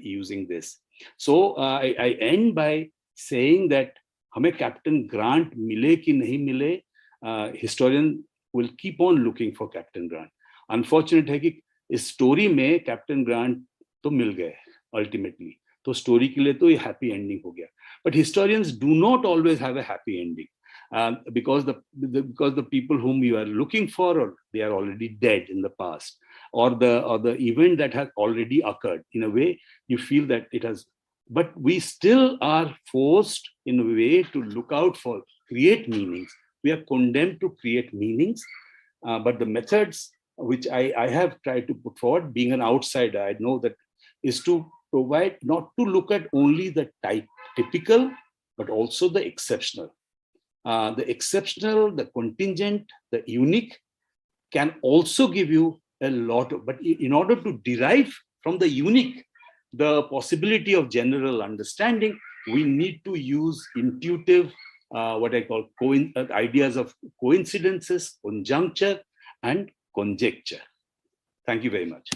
using this. So I end by saying that हमें captain grant मिले कि नहीं मिले, historian will keep on looking for Captain Grant. Unfortunate है कि इस story में captain grant तो मिल गए ultimately. तो स्टोरी के लिए तो ये हैप्पी एंडिंग हो गया. But historians do not always have a happy ending, because the people whom you are looking for, or they are already dead in the past, or the event that has already occurred. In a way, you feel that it has, but we still are forced in a way to look out for, create meanings. We are condemned to create meanings, but the methods which I have tried to put forward, being an outsider, I know that, is to provide, not to look at only the typical, but also the exceptional. The exceptional, the contingent, the unique can also give you a lot of, but in order to derive from the unique the possibility of general understanding, we need to use intuitive, what I call ideas of coincidences, conjuncture, and conjecture. Thank you very much.